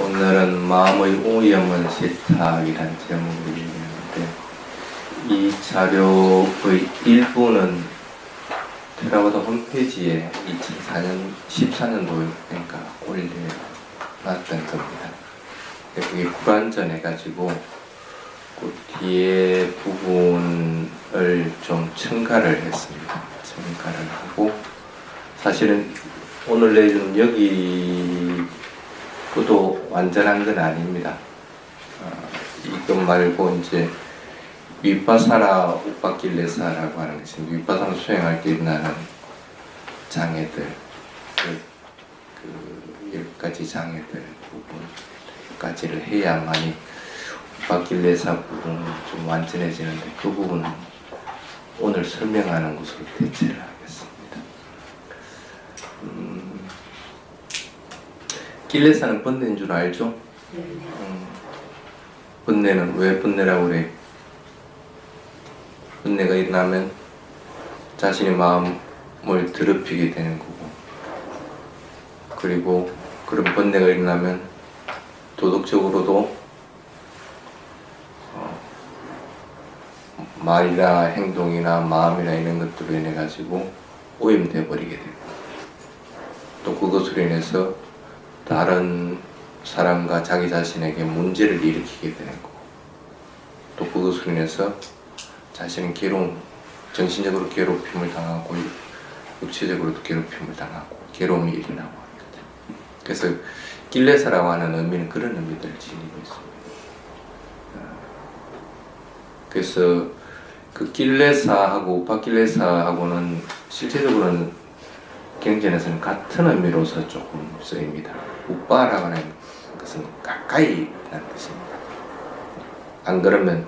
오늘은 마음의 오염은 세탁이라는 제목으로 얘기하는데, 이 자료의 일부는 테라와다 홈페이지에 2014년도에 그러니까 올려놨던 겁니다. 그게 불완전 해가지고 그 뒤에 부분을 좀 첨가를 했습니다. 첨가를 하고, 사실은 오늘 내용 여기 그도 완전한 건 아닙니다. 이것 말고 이제 위파사나 우파킬레사라고 하는 것이 위파사나 수행할 때 일어나는 장애들, 그 10가지 장애들 부분까지를 해야만이 우파킬레사 부분은 좀 완전해지는데, 그 부분은 오늘 설명하는 것으로 대체를 하겠습니다. kil레사는 번뇌인 줄 알죠? 번뇌는 왜 번뇌라고 그래? 번뇌가 일어나면 자신의 마음을 더럽히게 되는 거고, 그리고 그런 번뇌가 일어나면 도덕적으로도 말이나 행동이나 마음이나 이런 것들로 인해 가지고 오염되어 버리게 되고, 또 그것으로 인해서 다른 사람과 자기 자신에게 문제를 일으키게 되는 거고, 또 그것으로 인해서 자신은 정신적으로 괴롭힘을 당하고 육체적으로도 괴롭힘을 당하고 괴로움이 일어나고 합니다. 그래서 kil레사라고 하는 의미는 그런 의미들을 지니고 있습니다. 그래서 그 kil레사하고 우파킬레사하고는 실제적으로는 경전에서는 같은 의미로서 조금 쓰입니다. 우빠라고 하는 것은 가까이 라는 뜻입니다. 안 그러면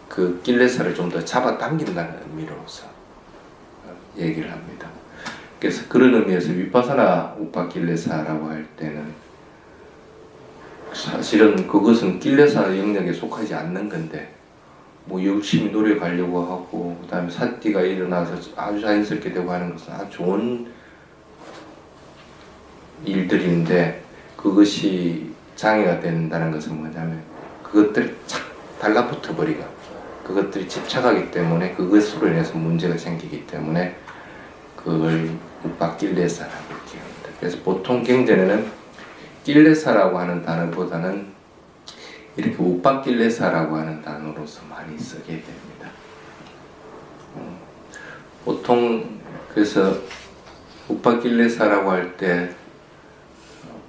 그 kil레사를 좀 더 잡아당긴다는 의미로서 얘기를 합니다. 그래서 그런 의미에서 위파사나 우파킬레사라고 할 때는 사실은 그것은 kil레사 영역에 속하지 않는 건데, 뭐 열심히 노력하려고 하고 그 다음에 사띠가 일어나서 아주 자연스럽게 되고 하는 것은 아주 좋은 일들인데, 그것이 장애가 된다는 것은 뭐냐면 그것들이 착 달라붙어 버리고 그것들이 집착하기 때문에 그것으로 인해서 문제가 생기기 때문에 그걸 우파킬레사라고 얘기합니다. 그래서 보통 경전에는 kil레사라고 하는 단어보다는 이렇게 우파킬레사라고 하는 단어로서 많이 쓰게 됩니다. 보통 그래서 우파킬레사라고 할 때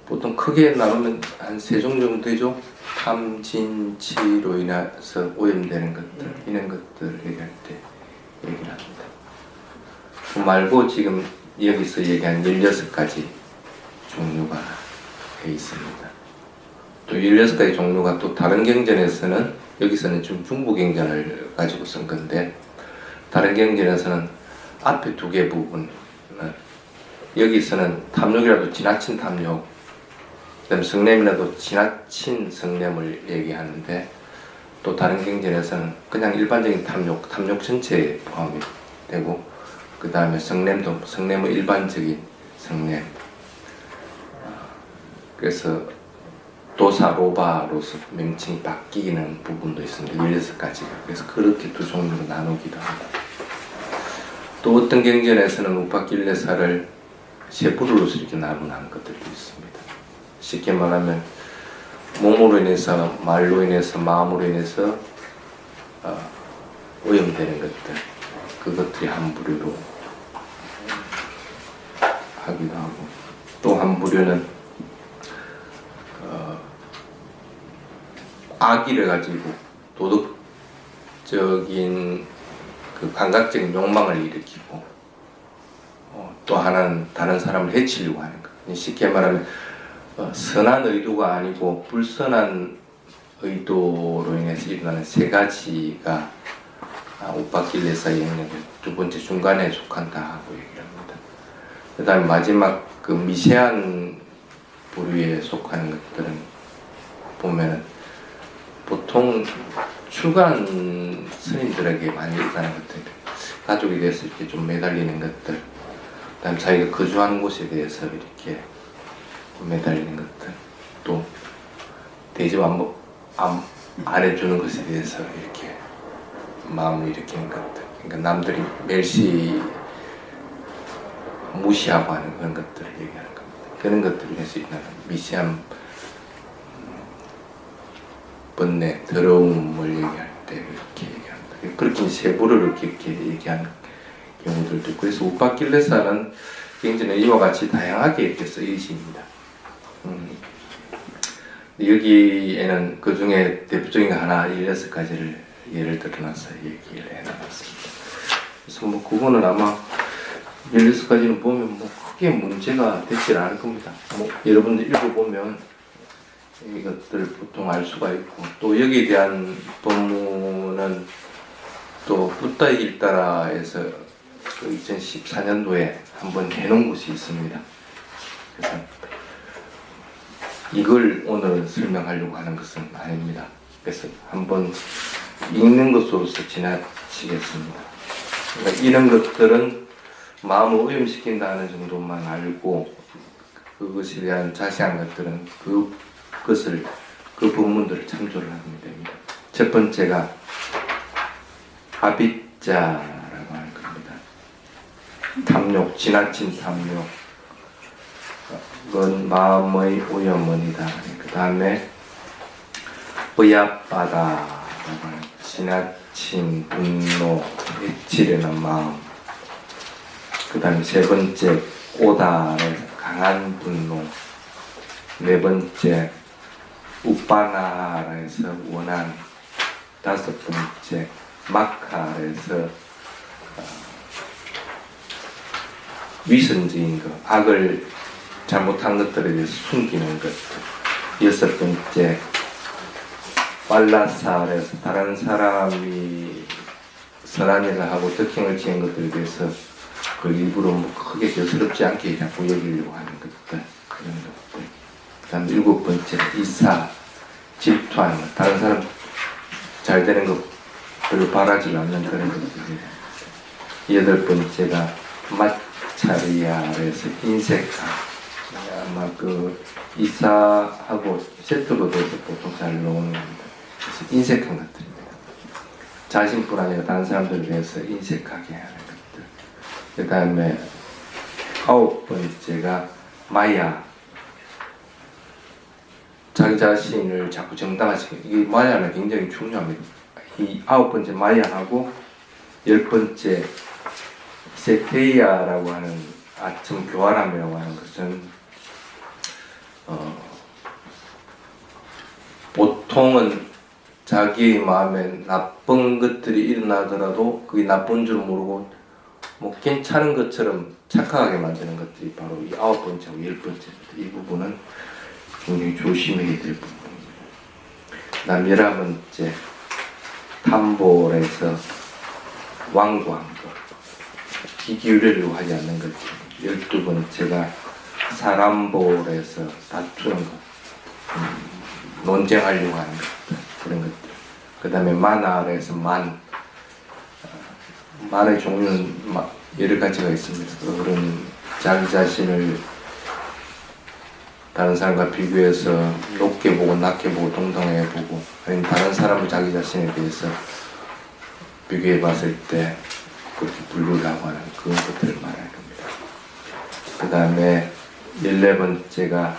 보통 크게 나누면 한 3종 정도 되죠. 탐, 진, 치로 인해서 오염되는 것들, 이런 것들을 얘기할 때 얘기를 합니다. 그 말고 지금 여기서 얘기한 16가지 종류가 돼 있습니다. 또 16가지 종류가 또 다른 경전에서는, 여기서는 좀 중부 경전을 가지고 쓴 건데, 다른 경전에서는 앞에 2개 부분은, 여기서는 탐욕이라도 지나친 탐욕, 그 다음에 성냄이라도 지나친 성냄을 얘기하는데, 또 다른 경전에서는 그냥 일반적인 탐욕 전체에 포함이 되고, 그 다음에 성냄의 일반적인 성냄, 그래서 도사로바로서 명칭이 바뀌는 부분도 있습니다. 16가지가. 그래서 그렇게 2종류로 나누기도 합니다. 또 어떤 경전에서는 우파킬레사를 3부류로서 이렇게 나누는 것들도 있습니다. 쉽게 말하면 몸으로 인해서, 말로 인해서, 마음으로 인해서 오염되는 것들, 그것들이 한 부류로 하기도 하고, 또 한 부류는 악의를 가지고 도덕적인 그 감각적인 욕망을 일으키고, 또 하나는 다른 사람을 해치려고 하는 것. 쉽게 말하면 선한 의도가 아니고 불선한 의도로 인해서 일어나는 3가지가 우파킬레사 영역의 2번째 중간에 속한다 하고 얘기를 합니다. 그 다음에 마지막 그 미세한 부류에 속하는 것들은 보면은 보통 출가한 스님들에게 많이 일어나는 것들, 가족에 대해서 이렇게 좀 매달리는 것들, 그 다음에 자기가 거주하는 곳에 대해서 이렇게 매달리는 것들, 또 대접 안 해주는 것에 대해서 이렇게 마음을 일으키는 것들. 그러니까 남들이 멸시 무시하고 하는 그런 것들을 얘기하는 겁니다. 그런 것들을 할 수 있는 미시한 번뇌, 더러움을 얘기할 때 이렇게 얘기합니다. 그렇게 세부를 이렇게 얘기하는 경우들도 있고, 그래서 우파킬레사는 굉장히 이와 같이 다양하게 이렇게 쓰여집니다. 여기에는 그 중에 대표적인 거 하나 16가지를 예를 들어놔서 얘기를 해놨습니다. 그래서 뭐 그거는 아마 16가지는 보면 뭐 크게 문제가 되질 않을 겁니다. 뭐 여러분들 읽어보면 이것들을 보통 알 수가 있고, 또 여기에 대한 본문은 또 붓다 일따라에서 그 2014년도에 한번 해놓은 곳이 있습니다. 그래서 이걸 오늘 설명하려고 하는 것은 아닙니다. 그래서 한번 읽는 것으로서 지나치겠습니다. 그러니까 이런 것들은 마음을 오염시킨다는 정도만 알고, 그것에 대한 자세한 것들은 그 본문들을 참조를 하면 됩니다. 첫 번째가 아비짜라고 하는 겁니다. 탐욕, 지나친 탐욕, 그건 마음의 오염원이다. 그 다음에 의압바다라고 하는 지나친 분노, 해치려는 마음. 그 다음에 세 번째 오다는 강한 분노. 네 번째 우빠나라에서 원한. 다섯 번째 마카에서 위선적인 것, 악을 잘못한 것들에 대해서 숨기는 것. 여섯 번째 빨라사에서 다른 사람이 선한 일을 하고 덕행을 지은 것들에 대해서 그 일부러 뭐 크게 여스럽지 않게 자꾸 여기려고 하는 것들, 그런 것들. 그 다음 일곱 번째 이사, 질투하는 것, 다른 사람 잘 되는 것 별로 바라지 않는 그런 것들입니다. 여덟 번째가 마차리아에서 인색함. 아마 그 이사하고 세트로 돼서 보통 잘 나오는 겁니다. 그래서 인색한 것들입니다. 자신뿐 아니라 다른 사람들에 대해서 인색하게 하는 것들. 그 다음에 아홉 번째가 마야. 자기 자신을 자꾸 정당화시키는, 이게 마야는 굉장히 중요합니다. 이 아홉 번째 마야하고 열 번째 세테이아라고 하는 아침 교활함이라고 하는 것은 보통은 자기의 마음에 나쁜 것들이 일어나더라도 그게 나쁜 줄 모르고 뭐 괜찮은 것처럼 착각하게 만드는 것들이 바로 이 아홉 번째하고 열 번째입니다. 이 부분은 굉장히 조심해야 될 부분입니다. 그 다음 11번째 탐볼에서 완고한 것, 귀 기울이려고 하지 않는 것. 12번째가 사람볼에서 다투는 것, 논쟁하려고 하는 것들, 그런 것들. 그 다음에 마나에서 만의 종류는 여러 가지가 있습니다. 그런 자기 자신을 다른 사람과 비교해서 높게 보고 낮게 보고 동등하게 보고, 아니면 다른 사람을 자기 자신에 대해서 비교해 봤을 때 그렇게 분류를 하고 하는 그런 것들을 말하는 겁니다. 그 다음에 14번째가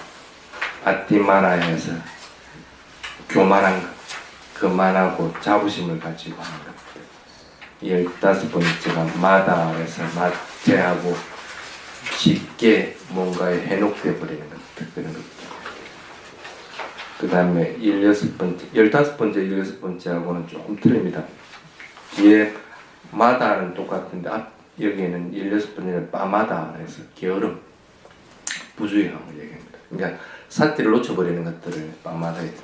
아티마나에서 교만한 것, 그만하고 자부심을 가지고 하는 것들. 15번째가 마다에서 마태하고 쉽게 뭔가에 해놓게 버리는 것들, 그런 것들. 그 다음에 15번째, 16번째하고는 조금 틀립니다. 뒤에 마다는 똑같은데 여기에는 16번째는 빠마다 해서 게으름, 부주의함을 얘기합니다. 그러니까 사티를 놓쳐버리는 것들을 빠마다 해서,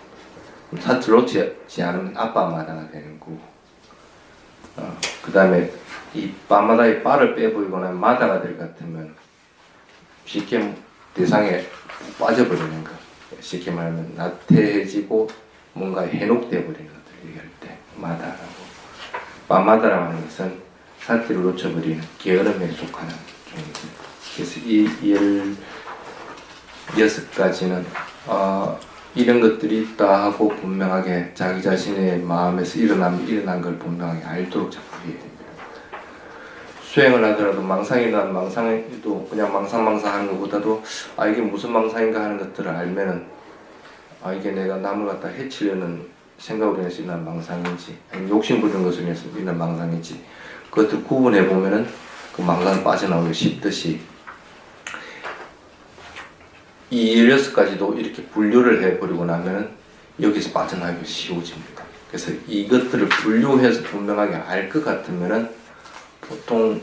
사티를 놓치지 않으면 아빠마다가 되는 거고, 그 다음에 이 빠마다의 빠를 빼버리거나 마다가 될 것 같으면 쉽게 대상에 빠져버리는 것, 쉽게 말하면 나태해지고 뭔가 해놓게 버리는 것들 얘기할 때 마다라고. 빠마다라고 하는 것은 사티를 놓쳐버리는 게으름에 속하는 종입니다. 그래서 이 16가지는 이런 것들이 있다 하고 분명하게 자기 자신의 마음에서 일어난 걸 분명하게 알도록 자꾸 해야 됩니다. 수행을 하더라도 망상이란 망상도 그냥 망상하는 것보다도 이게 무슨 망상인가 하는 것들을 알면은 이게 내가 남을 갖다 해치려는 생각으로 인해서 일어난 망상인지 아니면 욕심 부리는 것으로 인해서 일어난 망상인지 그것들 구분해 보면은 그 망상 빠져나오기 쉽듯이 이 16가지도 이렇게 분류를 해버리고 나면은 여기서 빠져나가기 쉬워집니다. 그래서 이것들을 분류해서 분명하게 알 것 같으면은 보통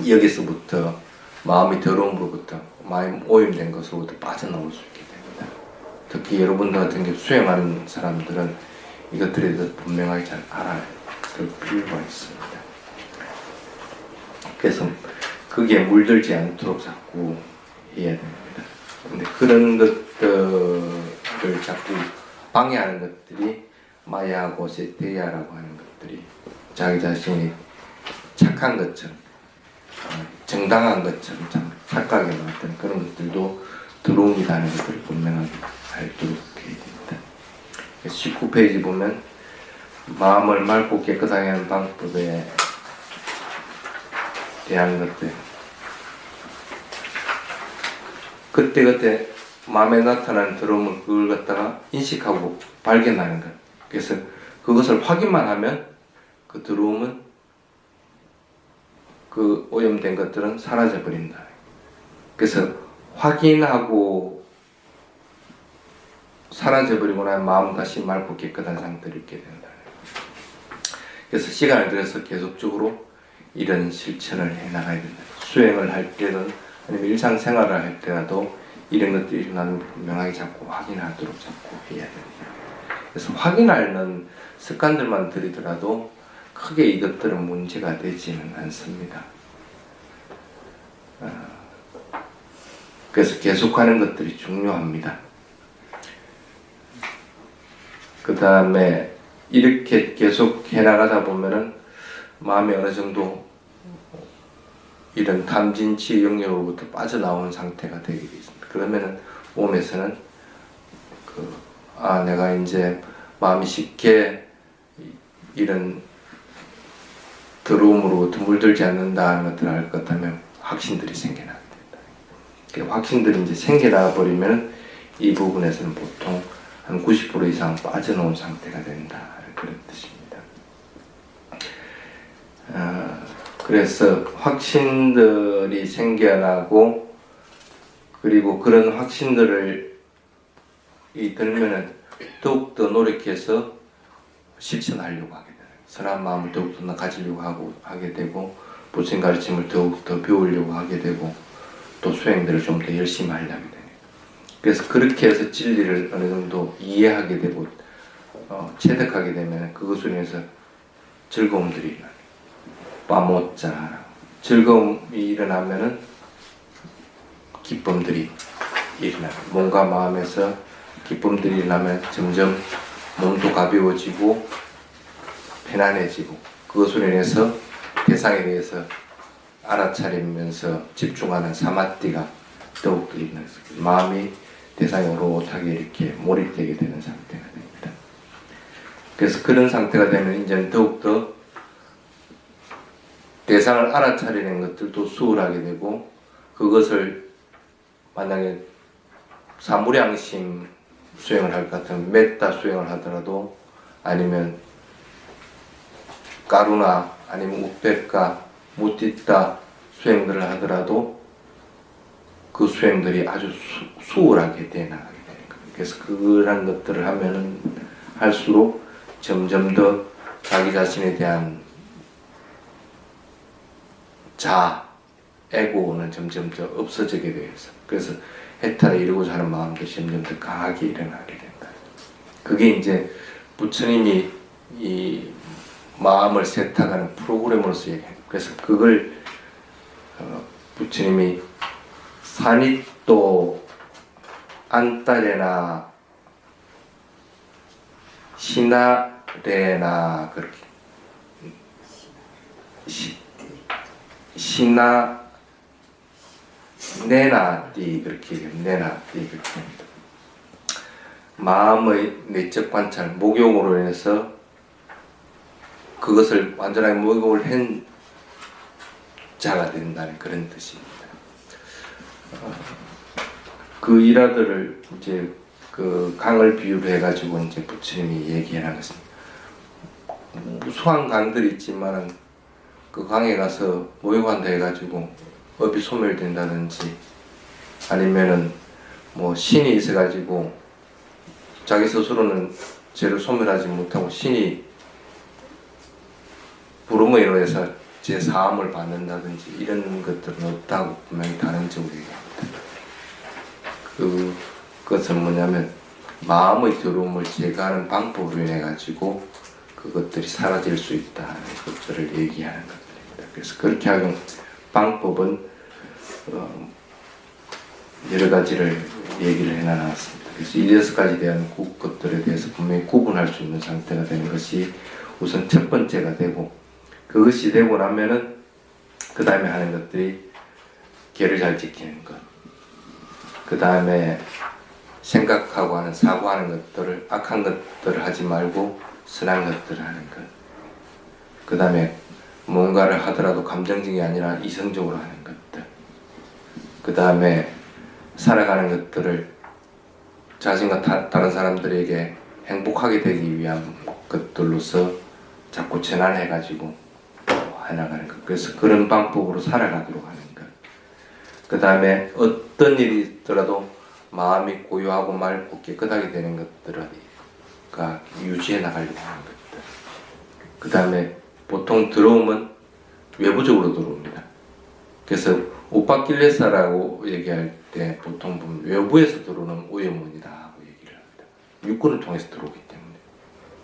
여기서부터 마음이 더러움으로부터 마음이 오염된 것으로부터 빠져나올 수 있게 됩니다. 특히 여러분들 같은 경우 수행하는 사람들은 이것들에 대해서 분명하게 잘 알아야 될 필요가 있습니다. 그래서 그게 물들지 않도록 자꾸 해야 됩니다. 근데 그런 것들을 자꾸 방해하는 것들이 마야하고 세테야라고 하는 것들이 자기 자신이 착한 것처럼 정당한 것처럼 착각에 나왔던 그런 것들도 들어옵니다는 것들을 분명하게 알도록 해야 됩니다. 19페이지 보면 마음을 맑고 깨끗하게 하는 방법에 대한 것들 그때 마음에 나타나는 더러움을 그걸 갖다가 인식하고 발견하는 것. 그래서 그것을 확인만 하면 그 더러움은 그 오염된 것들은 사라져 버린다. 그래서 확인하고 사라져 버리고 나면 마음 다시 맑고 깨끗한 상태를 있게 된다. 그래서 시간을 들여서 계속적으로 이런 실천을 해 나가야 된다. 수행을 할 때든 아니면 일상생활을 할 때라도 이런 것들이 일어나는 분명하게 자꾸 확인하도록 자꾸 해야 됩니다. 그래서 확인하는 습관들만 들이더라도 크게 이것들은 문제가 되지는 않습니다. 그래서 계속하는 것들이 중요합니다. 그 다음에 이렇게 계속 해나가다 보면은 마음이 어느 정도 이런 탐진치 영역으로부터 빠져나오는 상태가 되게 되어 있습니다. 그러면은 몸에서는 내가 이제 마음이 쉽게 이런 더러움으로부터 물들지 않는다 하는 것들을 알 것 같다면 확신들이 생겨나게 된다. 그 확신들이 이제 생겨나 버리면 이 부분에서는 보통 한 90% 이상 빠져나온 상태가 된다. 그런 뜻입니다. 그래서 확신들이 생겨나고 그리고 그런 확신들을 들면은 더욱더 노력해서 실천하려고 하게 되는 선한 마음을 더욱더 가지려고 하게 되고 부처님 가르침을 더욱더 배우려고 하게 되고 또 수행들을 좀 더 열심히 하려게 되는 그래서 그렇게 해서 진리를 어느 정도 이해하게 되고 체득하게 되면 그것으로 인해서 즐거움들이 일어나요. 빠모짜 즐거움이 일어나면은 기쁨들이 일어나요. 몸과 마음에서 기쁨들이 일어나면 점점 몸도 가벼워지고 편안해지고 그것으로 인해서 대상에 대해서 알아차리면서 집중하는 사마띠가 더욱더 일어나서 마음이 대상에 오롯하게 이렇게 몰입되게 되는 상태가 됩니다. 그래서 그런 상태가 되면 이제는 더욱더 대상을 알아차리는 것들도 수월하게 되고 그것을 만약에 사무량심 수행을 할 것 같으면 메타 수행을 하더라도 아니면 까루나 아니면 우페카 무티타 수행들을 하더라도 그 수행들이 아주 수월하게 돼 나가게 되는 거예요. 그래서 그런 것들을 하면은 할수록 점점 더 자기 자신에 대한 에고는 점점 더 없어지게 되어서 그래서 해탈에 이루고자 하는 마음도 점점 더 강하게 일어나게 된다. 그게 이제 부처님이 이 마음을 세탁하는 프로그램으로서 얘기해요. 그래서 그걸 부처님이 사니또 안따레나 시나레나 그렇게 내나띠 그렇게 얘기해요. 내나띠 그렇게 합니다. 마음의 내적 관찰, 목욕으로 인해서 그것을 완전하게 목욕을 한 자가 된다는 그런 뜻입니다. 그 일화들을 이제 그 강을 비유로 해가지고 이제 부처님이 얘기해 나갔습니다. 무수한 강들이 있지만은 그 강에 가서 목욕한다 해가지고 업이 소멸된다든지 아니면은 뭐 신이 있어가지고 자기 스스로는 죄를 소멸하지 못하고 신이 부름에 인해서 제 사함을 받는다든지 이런 것들은 없다고 분명히 다른적으로 얘기합니다. 그것은 뭐냐면 마음의 더러움을 제거하는 방법으로 인해 가지고 그것들이 사라질 수 있다는 것들을 얘기하는 것들입니다. 그래서 그렇게 하는 방법은 여러 가지를 얘기를 해놔놨습니다. 그래서 이 6가지 대한 것들에 대해서 분명히 구분할 수 있는 상태가 되는 것이 우선 첫 번째가 되고, 그것이 되고 나면은 그 다음에 하는 것들이 계를 잘 지키는 것, 그 다음에 생각하고 하는 사고하는 것들을 악한 것들을 하지 말고 선한 것들을 하는 것, 그 다음에 뭔가를 하더라도 감정적이 아니라 이성적으로 하는 것들, 그 다음에 살아가는 것들을 자신과 다른 사람들에게 행복하게 되기 위한 것들로서 자꾸 전환해가지고 해나가는 것. 그래서 그런 방법으로 살아가도록 하는 것. 그 다음에 어떤 일이 있더라도 마음이 고요하고 맑고 깨끗하게 되는 것들을 유지해 나가려고 하는 것들. 그 다음에 보통 들어오면 외부적으로 들어옵니다. 그래서 오빠길레사라고 얘기할 때 보통 보면 외부에서 들어오는 오염원이다 하고 얘기를 합니다. 육군을 통해서 들어오기 때문에.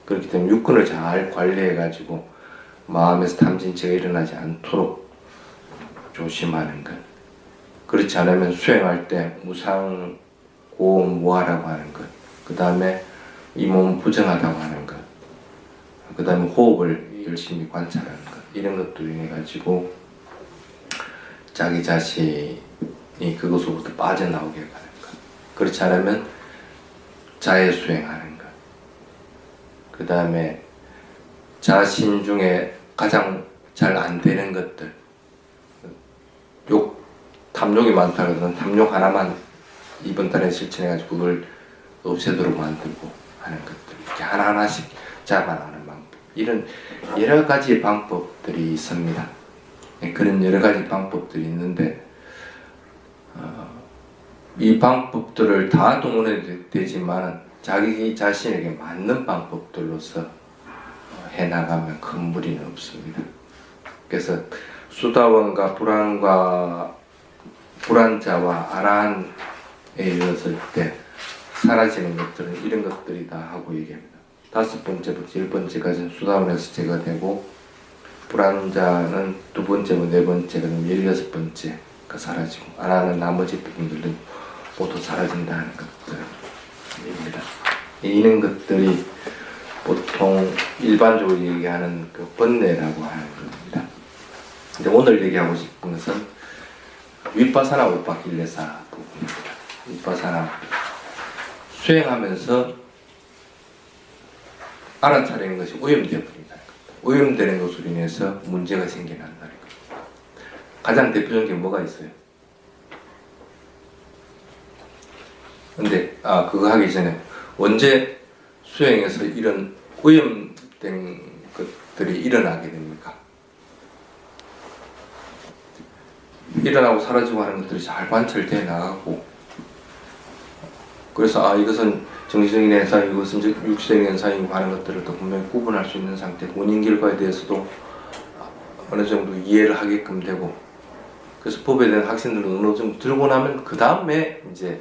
그렇기 때문에 육군을 잘 관리해 가지고 마음에서 탐진치가 일어나지 않도록 조심하는 것. 그렇지 않으면 수행할 때 무상고무하라고 하는 것, 그 다음에 이 몸은 부정하다고 하는 것, 그 다음에 호흡을 열심히 관찰하는 것, 이런 것들로 인해 가지고 자기 자신이 그것으로부터 빠져나오게 하는 것. 그렇지 않으면 자해수행하는 것, 그 다음에 자신 중에 가장 잘 안 되는 것들, 탐욕이 많다 그러면 탐욕 하나만 이번 달에 실천해가지고 그걸 없애도록 만들고 하는 것들, 이렇게 하나하나씩 잡아나가는 방법, 이런 여러 가지 방법들이 있습니다. 그런 여러 가지 방법들이 있는데 이 방법들을 다 동원해야 되지만 자기 자신에게 맞는 방법들로서 해나가면 큰 무리는 없습니다. 그래서 수다원과 불안자와 아라한에 이르렀을 때 사라지는 것들은 이런 것들이다 하고 얘기합니다. 5번째부터 10번째까지는 수다원에서 제거되고, 불안자는 2번째고 4번째가 16번째가 사라지고, 아라한은 나머지 부분들은 모두 사라진다는 것들입니다. 이런 것들이 보통 일반적으로 얘기하는 그 번뇌라고 하는 겁니다. 근데 오늘 얘기하고 싶은 것은 윗바사나 오빠길레사 부분입니다. 윗바사나 수행하면서 알아차리는 것이 오염되어 버린다는 겁니다. 오염되는 것으로 인해서 문제가 생겨난다는 겁니다. 가장 대표적인 게 뭐가 있어요? 근데 그거 하기 전에 언제 수행에서 이런 오염된 것들이 일어나게 됩니까? 일어나고 사라지고 하는 것들이 잘 관찰되어 나가고, 그래서 이것은 정신적인 현상, 이것은 육신적인 현상이고 하는 것들을 더 분명히 구분할 수 있는 상태, 원인 결과에 대해서도 어느 정도 이해를 하게끔 되고, 그래서 법에 대한 학생들을 어느 정도 들고 나면 그 다음에 이제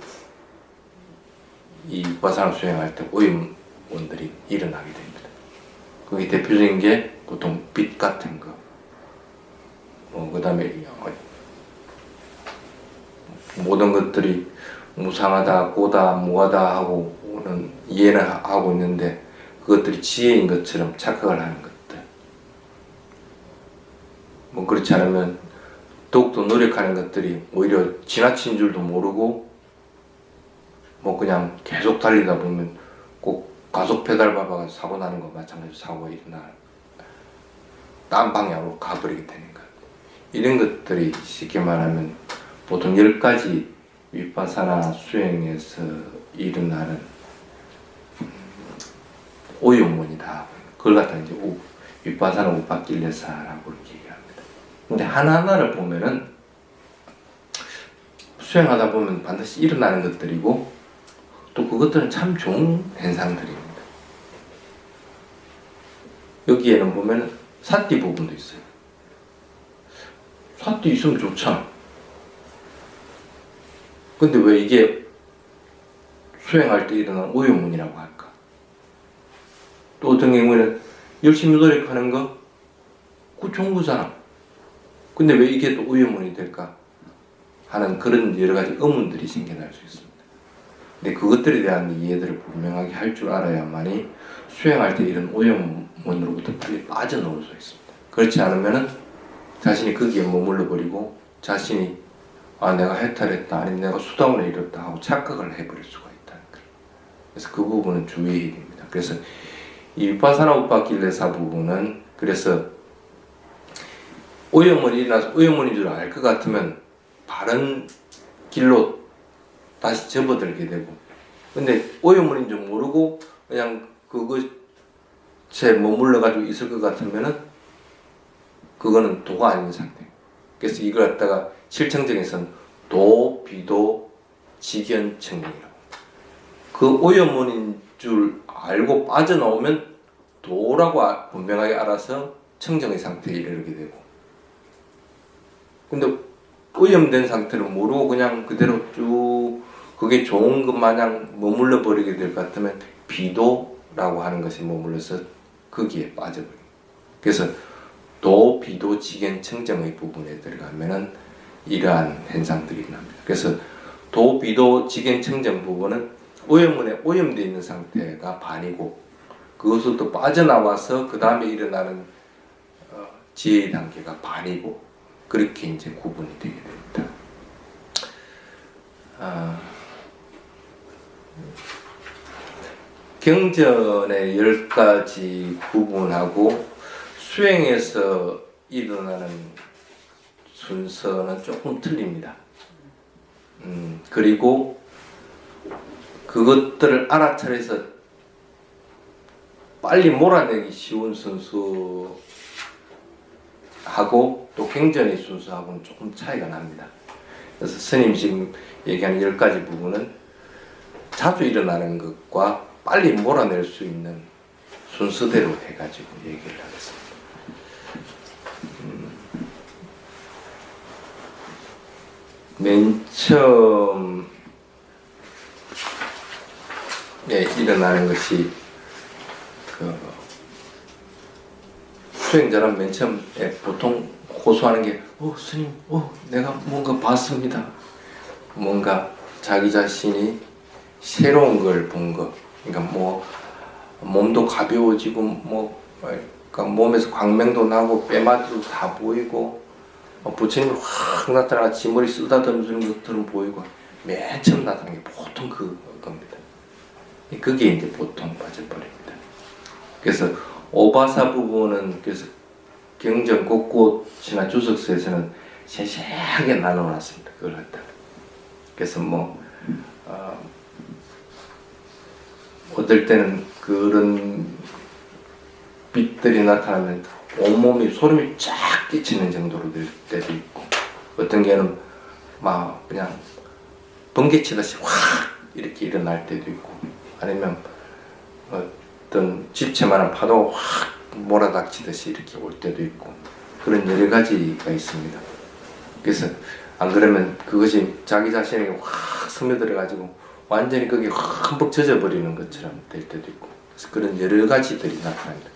이 육바사나 수행할 때 오염원들이 일어나게 됩니다. 그게 대표적인 게 보통 빛 같은 거, 그 다음에 모든 것들이 무상하다, 고다, 무하다 하고는 이해는 하고 있는데 그것들이 지혜인 것처럼 착각을 하는 것들. 그렇지 않으면 더욱더 노력하는 것들이 오히려 지나친 줄도 모르고 뭐 그냥 계속 달리다 보면 꼭 가속 페달 밟아서 사고 나는 거 마찬가지로 사고가 일어나 딴 방향으로 가버리게 되는 것. 이런 것들이 쉽게 말하면 보통 10가지 윗바사나 수행에서 일어나는 오염문이다. 그걸 갖다 이제 윗바사나 우파킬레사라고 이렇게 얘기합니다. 근데 하나하나를 보면은 수행하다 보면 반드시 일어나는 것들이고 또 그것들은 참 좋은 현상들입니다. 여기에는 보면은 사띠 부분도 있어요. 사띠 있으면 좋잖아. 근데 왜 이게 수행할 때 일어나는 오염문이라고 할까? 또 어떤 경우에는 열심히 노력하는 거, 그거 좋은 거잖아. 근데 왜 이게 또 오염문이 될까? 하는 그런 여러 가지 의문들이 생겨날 수 있습니다. 근데 그것들에 대한 이해들을 분명하게 할 줄 알아야만이 수행할 때 이런 오염문으로부터 빨리 빠져나올 수 있습니다. 그렇지 않으면은 자신이 거기에 머물러 버리고 자신이 내가 해탈했다 아니면 내가 수당을 잃었다 하고 착각을 해버릴 수가 있다는 거예요. 그래서 그 부분은 주의해야 됩니다. 그래서 이 위파사나 우파킬레사 부분은 그래서 오염문이 일어나서 오염문인 줄 알 것 같으면 바른 길로 다시 접어들게 되고, 근데 오염문인 줄 모르고 그냥 그것에 머물러 가지고 있을 것 같으면은 그거는 도가 아닌 상태. 그래서 이걸 갖다가 실천적에서는 도, 비도, 직연청정이라고. 그 오염문인 줄 알고 빠져나오면 도라고 분명하게 알아서 청정의 상태에 이르게 되고, 근데 오염된 상태를 모르고 그냥 그대로 쭉 그게 좋은 것 마냥 머물러 버리게 될 것 같으면 비도라고 하는 것이 머물러서 거기에 빠져버려요. 그래서 도, 비도, 직연, 청정의 부분에 들어가면은 이러한 현상들이 납니다. 그래서 도, 비도, 직연, 청정 부분은 오염문에 오염되어 있는 상태가 반이고, 그것으로부터 빠져나와서 그 다음에 일어나는 지혜의 단계가 반이고, 그렇게 이제 구분이 되게 됩니다. 경전의 10가지 구분하고 수행에서 일어나는 순서는 조금 틀립니다. 그리고 그것들을 알아차려서 빨리 몰아내기 쉬운 순서하고 또 경전의 순서하고는 조금 차이가 납니다. 그래서 스님 지금 얘기하는 10가지 부분은 자주 일어나는 것과 빨리 몰아낼 수 있는 순서대로 해가지고 얘기를 하겠습니다. 맨 처음에 일어나는 것이 수행자는 맨 처음에 보통 호소하는 게 스님, 내가 뭔가 봤습니다. 뭔가 자기 자신이 새로운 걸 본 거. 그러니까 뭐 몸도 가벼워지고 그러니까 몸에서 광명도 나고 뼈마디도 다 보이고 부처님이 확 나타나 지머리 쓰다듬는 것들은 보이고 맨 처음 나타나는 게 보통 그겁니다. 그게 이제 보통 빠져버립니다. 그래서 오바사 부분은 그래서 경전 곳곳이나 주석서에서는 세세하게 나눠놨습니다. 그걸 갖다가. 그래서 어떨 때는 그런 빛들이 나타나면 온몸이 소름이 쫙 끼치는 정도로 될 때도 있고, 어떤 게는 막 그냥 번개치듯이 확 이렇게 일어날 때도 있고, 아니면 어떤 집채만한 파도가 확 몰아닥치듯이 이렇게 올 때도 있고, 그런 여러 가지가 있습니다. 그래서 안 그러면 그것이 자기 자신에게 확 스며들어 가지고 완전히 거기 흠뻑 젖어버리는 것처럼 될 때도 있고, 그래서 그런 여러 가지들이 나타납니다.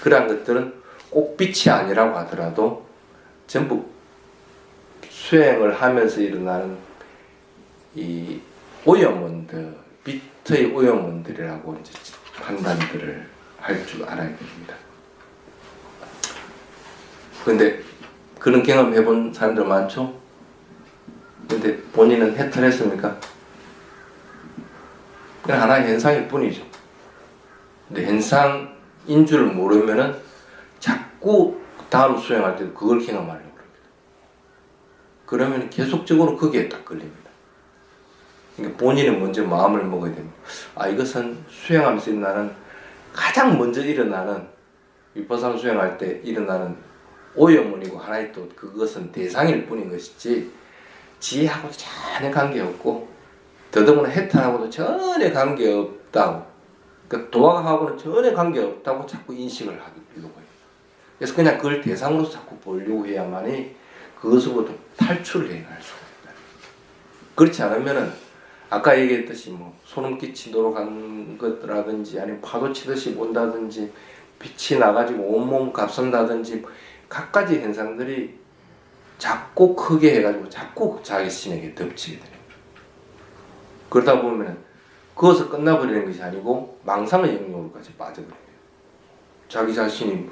그러한 것들은 꼭 빛이 아니라고 하더라도 전부 수행을 하면서 일어나는 이 오염원들, 빛의 오염원들이라고 이제 판단들을 할 줄 알아야 됩니다. 그런데 그런 경험 해본 사람들 많죠? 근데 본인은 해탈했습니까? 그냥 하나의 현상일 뿐이죠. 근데 현상인 줄 모르면은 자꾸 다음 수행할 때도 그걸 경험하려고 합니다. 그러면 계속적으로 거기에 딱 걸립니다. 그러니까 본인은 먼저 마음을 먹어야 됩니다. 아, 이것은 수행하면서 일어나는 가장 먼저 일어나는 위파사나 수행할 때 일어나는 오염문이고 하나의 또 그것은 대상일 뿐인 것이지 지혜하고도 전혀 관계없고 더더구나 해탈하고도 전혀 관계없다고, 그러니까 도화하고는 전혀 관계없다고 자꾸 인식을 하려고 해요. 그래서 그냥 그걸 대상으로 자꾸 보려고 해야만이 그것으로부터 탈출을 해낼 수가 있다. 그렇지 않으면은 아까 얘기했듯이 뭐 소름 끼치도록 한 것라든지 아니면 파도 치듯이 본다든지 빛이 나가지고 온몸 갑선다든지 갖가지 현상들이 자꾸 크게 해가지고 자꾸 자기 신에게 덮치게 됩니다. 그러다 보면 그것을 끝나버리는 것이 아니고 망상의 영역으로까지 빠져버려요. 자기 자신이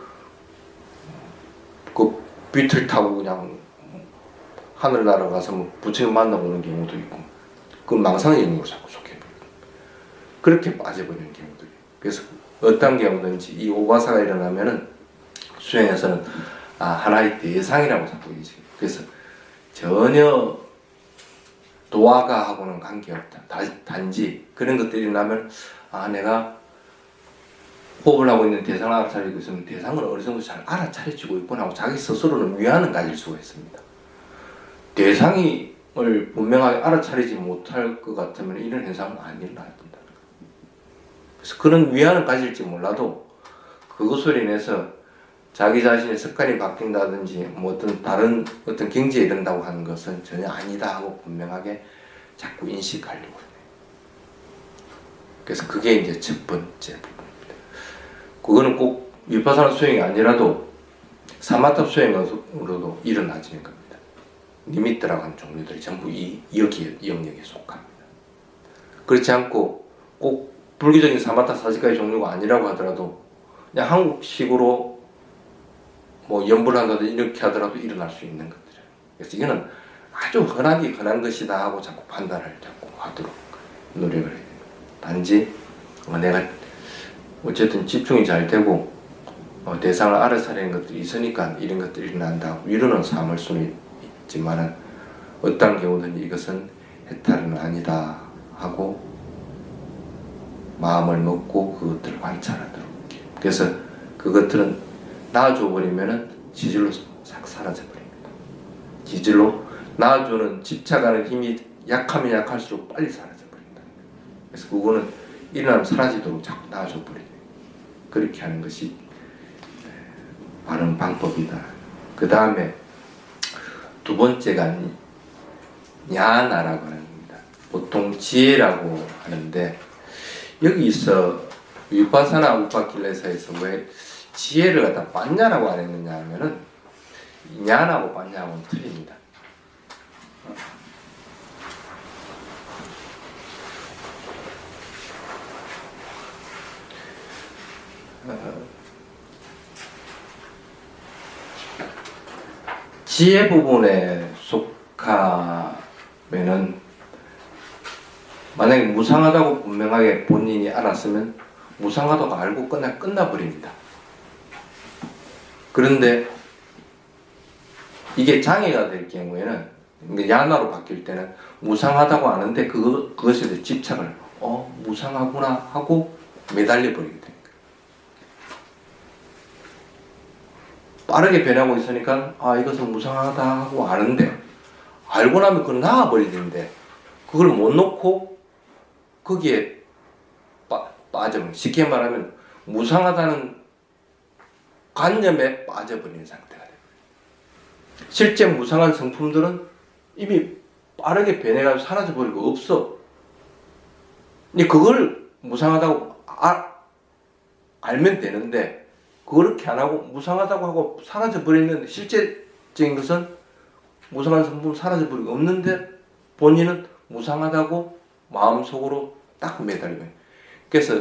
그 빛을 타고 그냥 하늘 날아가서 뭐 부처님 만나보는 경우도 있고 그 망상의 영역으로 자꾸 속해버려요. 그렇게 빠져버리는 경우들이. 그래서 어떤 게 없는지 이 오바사가 일어나면은 수행에서는 하나의 대상이라고 자꾸 인식해요. 그래서 전혀 도화가하고는 관계없다. 단지 그런 것들이 일어나면 내가 호흡을 하고 있는 대상을 알아차리고 있으면 대상을 어느 정도 잘 알아차려지고 있구나 하고 자기 스스로는 위안을 가질 수가 있습니다. 대상을 분명하게 알아차리지 못할 것 같으면 이런 현상은 안 일어나야 된다. 그래서 그런 위안을 가질지 몰라도 그것으로 인해서 자기 자신의 습관이 바뀐다든지 뭐 어떤 다른 어떤 경지에 이른다고 하는 것은 전혀 아니다 하고 분명하게 자꾸 인식하려고 해요. 그래서 그게 이제 첫 번째 부분입니다. 그거는 꼭 위파사나 수행이 아니라도 사마타 수행으로도 일어나지는 겁니다. 니미트라고 하는 종류들이 전부 이 영역에 속합니다. 그렇지 않고 꼭 불교적인 사마타 사지가의 종류가 아니라고 하더라도 그냥 한국식으로 뭐 연불을 한다든지 이렇게 하더라도 일어날 수 있는 것들이에요. 그래서 이거는 아주 흔한 것이다 하고 자꾸 판단을 자꾸 하도록 노력을 해야 됩니다. 단지 내가 어쨌든 집중이 잘 되고 대상을 알아차리는 것들이 있으니까 이런 것들이 일어난다. 위로는 삼을 수는 있지만은 어떤 경우든지 이것은 해탈은 아니다 하고 마음을 먹고 그것들을 관찰하도록. 그래서 그것들은 놔줘 버리면은 지질로 싹 사라져 버립니다. 지질로 놔주는 집착하는 힘이 약하면 약할수록 빨리 사라져 버린다. 그래서 그거는 일어나면 사라지도록 자꾸 놔줘 버려요. 그렇게 하는 것이 바른 방법이다. 그 다음에 두 번째가 냐나라고 하는 겁니다. 보통 지혜라고 하는데 여기서 위파사나 우파킬레사에서 왜 지혜를 갖다 빠냐라고 안 했느냐 하면은 냐하고 빠냐하고는 틀립니다. 지혜 부분에 속하면은 만약에 무상하다고 분명하게 본인이 알았으면 무상하다고 알고 끝나버립니다. 그런데 이게 장애가 될 경우에는 야나로 바뀔 때는 무상하다고 아는데 그것에 대해 집착을 무상하구나 하고 매달려 버리게 됩니다. 빠르게 변하고 있으니까 이것은 무상하다 하고 아는데 알고 나면 그걸 나와버리는데 그걸 못 놓고 거기에 빠져버리는, 쉽게 말하면 무상하다는 관념에 빠져버리는 상태가 됩니다. 실제 무상한 성품들은 이미 빠르게 변해가지고 사라져버리고 없어. 근데 그걸 무상하다고 알면 되는데 그렇게 안 하고 무상하다고 하고 사라져버리는, 실제적인 것은 무상한 성품 사라져버리고 없는데 본인은 무상하다고 마음속으로 딱 매달리고 있는. 그래서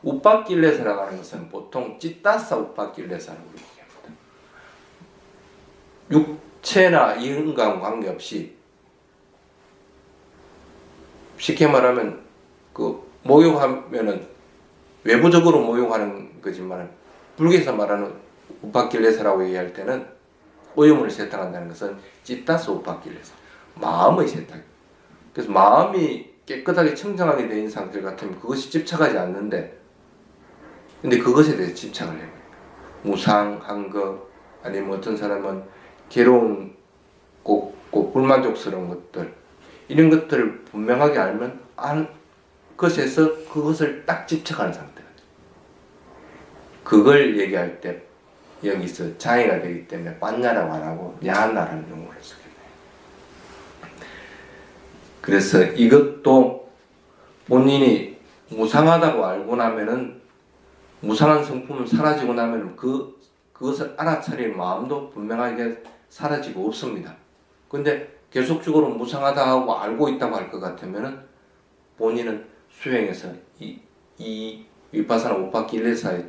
우빠길레사라고 하는 것은 보통 찌따사 우빠길레사라고 얘기합니다. 체나 인간 관계없이 쉽게 말하면 그 모욕하면은 외부적으로 모욕하는 거지만 불교에서 말하는 우파길레사라고 얘기할 때는 오염을 세탁한다는 것은 찌따스 우파길레사, 마음의 세탁. 그래서 마음이 깨끗하게 청정하게 된 상태 같으면 그것이 집착하지 않는데, 근데 그것에 대해서 집착을 해요. 무상한 것, 아니면 어떤 사람은 괴로운 꼭 불만족스러운 것들, 이런 것들을 분명하게 알면 것에서 그것을 딱 집착하는 상태가 돼요. 그걸 얘기할 때 여기서 장애가 되기 때문에 빤냐라고 안 하고 야한나라는 용어를 쓰게 돼요. 그래서 이것도 본인이 무상하다고 알고 나면은, 무상한 성품은 사라지고 나면 그것을 알아차릴 마음도 분명하게 사라지고 없습니다. 근데 계속적으로 무상하다 하고 알고 있다고 할 것 같으면은 본인은 수행에서 이 위파사나 우파길레사의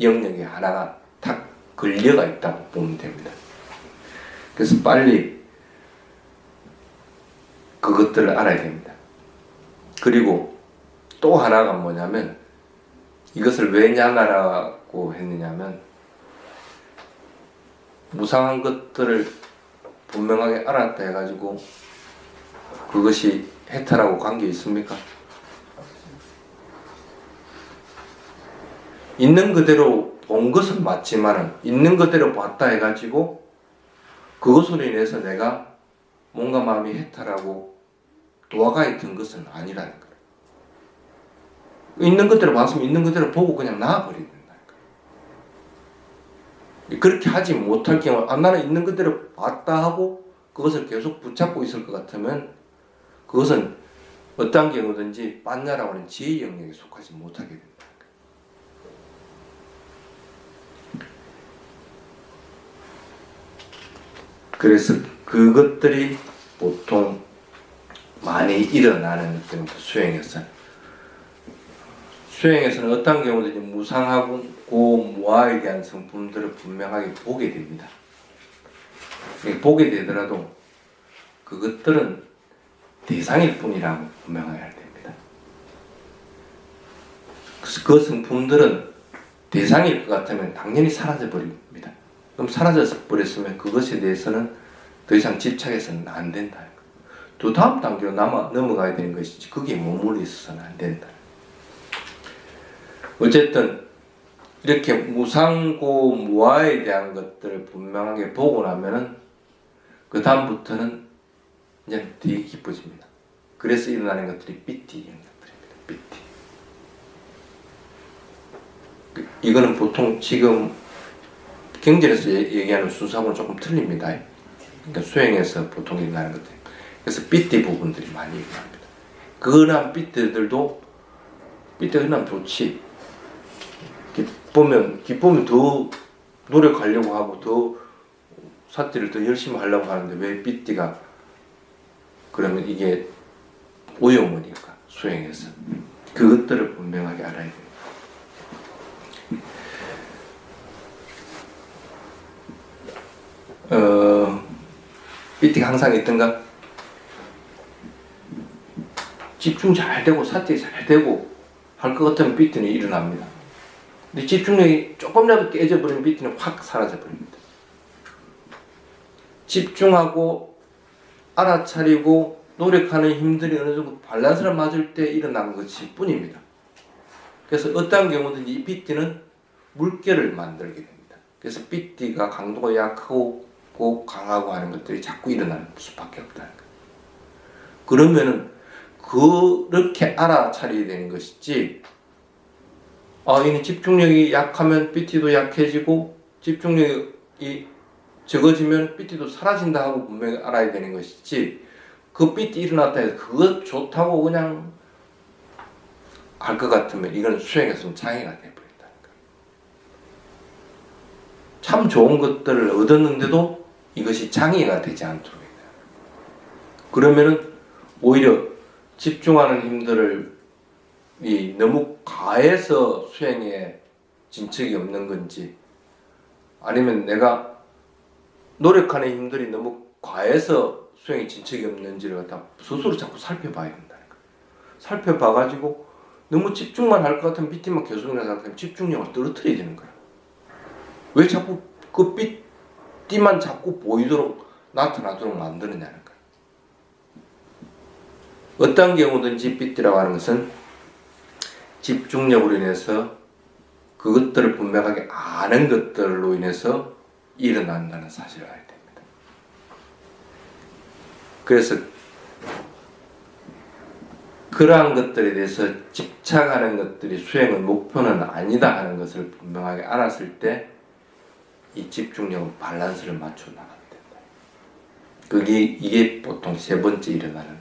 영역에 하나가 탁 걸려가 있다고 보면 됩니다. 그래서 빨리 그것들을 알아야 됩니다. 그리고 또 하나가 뭐냐면, 이것을 왜 냐나라고 했느냐면, 무상한 것들을 분명하게 알았다 해가지고 그것이 해탈하고 관계 있습니까? 있는 그대로 본 것은 맞지만은, 있는 그대로 봤다 해가지고 그것으로 인해서 내가 뭔가 마음이 해탈하고 도화가 있던 것은 아니라는 거예요. 있는 그대로 봤으면 있는 그대로 보고 그냥 나와버리는 거예요. 그렇게 하지 못할 경우, 나는 있는 그대로 봤다 하고 그것을 계속 붙잡고 있을 것 같으면 그것은 어떤 경우든지 빤냐라고 하는 지혜 영역에 속하지 못하게 된다. 그래서 그것들이 보통 많이 일어나는 것들은 수행에서는 어떤 경우든지 무상하고 무아에 대한 성품들을 분명하게 보게 됩니다. 보게 되더라도 그것들은 대상일 뿐이라고 분명하게 해야 됩니다. 그 성품들은 대상일 것 같으면 당연히 사라져 버립니다. 그럼 사라져 버렸으면 그것에 대해서는 더 이상 집착해서는 안 된다. 또 다음 단계로 넘어가야 되는 것이지 거기에 머물러 있어서는 안 된다. 어쨌든 이렇게 무상고 무아에 대한 것들을 분명하게 보고 나면은 그 다음부터는 이제 되게 기뻐집니다. 그래서 일어나는 것들이 삐띠 영역들입니다. 삐띠. 이거는 보통 지금 경전에서 얘기하는 순서하고는 조금 틀립니다. 그러니까 수행에서 보통 일어나는 것들. 그래서 삐띠 부분들이 많이 일어납니다. 그런 삐띠들도 삐띠가 일어나면 좋지. 기쁘면 더 노력하려고 하고 더 사티를 더 열심히 하려고 하는데 왜 삐띠가, 그러면 이게 오염이니까 수행해서 그것들을 분명하게 알아야 돼요. 삐띠가 항상 있던가? 집중 잘 되고 사티 잘 되고 할 것 같으면 삐띠는 일어납니다. 근데 집중력이 조금이라도 깨져버리면 삐띠는 확 사라져버립니다. 집중하고 알아차리고 노력하는 힘들이 어느 정도 밸런스를 맞을 때 일어나는 것이 뿐입니다. 그래서 어떤 경우든지 이 삐띠는 물결을 만들게 됩니다. 그래서 삐띠가 강도가 약하고 강하고 하는 것들이 자꾸 일어나는 수밖에 없다는 거예요. 그러면은 그렇게 알아차려야 되는 것이지, 이는 집중력이 약하면 삐띠도 약해지고 집중력이 적어지면 삐띠도 사라진다 하고 분명히 알아야 되는 것이지, 그 삐띠 일어났다 해서 그것 좋다고 그냥 할 것 같으면 이건 수행에서는 장애가 되어버린다는 거예요. 참 좋은 것들을 얻었는데도 이것이 장애가 되지 않도록 해야 돼요. 그러면은 오히려 집중하는 힘들을 너무 가해서 수행에 진척이 없는 건지, 아니면 내가 노력하는 힘들이 너무 과해서 수행에 진척이 없는지를 갖다 스스로 자꾸 살펴봐야 된다는 거예요. 살펴봐가지고 너무 집중만 할 것 같으면 삐띠만 계속 일어나서 집중력을 떨어뜨려야 되는 거예요. 왜 자꾸 그 삐띠만 자꾸 보이도록 나타나도록 만드느냐는 거예요. 어떤 경우든지 삐띠라고 하는 것은 집중력으로 인해서 그것들을 분명하게 아는 것들로 인해서 일어난다는 사실을 알게 됩니다. 그래서 그러한 것들에 대해서 집착하는 것들이 수행의 목표는 아니다 하는 것을 분명하게 알았을 때 이 집중력은 밸런스를 맞춰 나가게 된다. 이게 보통 세 번째 일어나는.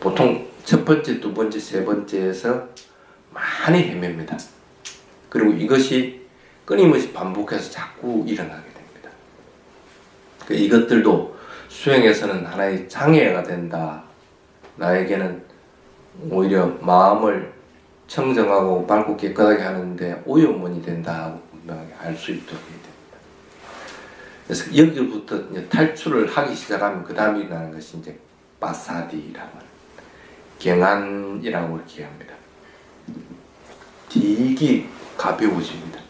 보통 첫 번째, 두 번째, 세 번째에서 많이 헤맵니다. 그리고 이것이 끊임없이 반복해서 자꾸 일어나게 됩니다. 이것들도 수행에서는 하나의 장애가 된다. 나에게는 오히려 마음을 청정하고 밝고 깨끗하게 하는데 오염원이 된다 하고 분명하게 알 수 있도록 해야 됩니다. 그래서 여기부터 이제 탈출을 하기 시작하면 그 다음에 일어나는 것이 이제 빠사디라고 하는 경안이라고 이렇게 합니다. 되게 가벼워집니다.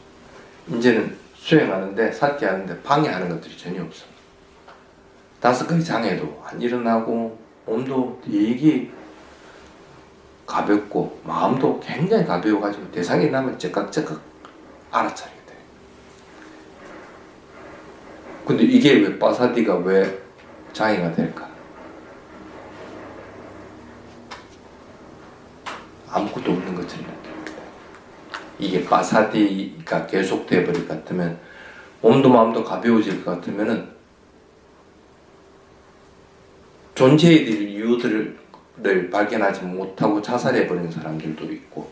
이제는 수행하는데 사티하는데 방해하는 것들이 전혀 없어. 5가지 장애도 안 일어나고 몸도 되게 가볍고 마음도 굉장히 가벼워가지고 대상이 나면 째깍째깍 알아차리게 돼. 근데 이게 왜 빠사디가 왜 장애가 될까? 아무것도 없는 것처럼 느낍니다. 이게 빠사디가 계속돼 버릴 것 같으면 몸도 마음도 가벼워질 것 같으면은 존재해야 될 이유들을 발견하지 못하고 자살해버리는 사람들도 있고,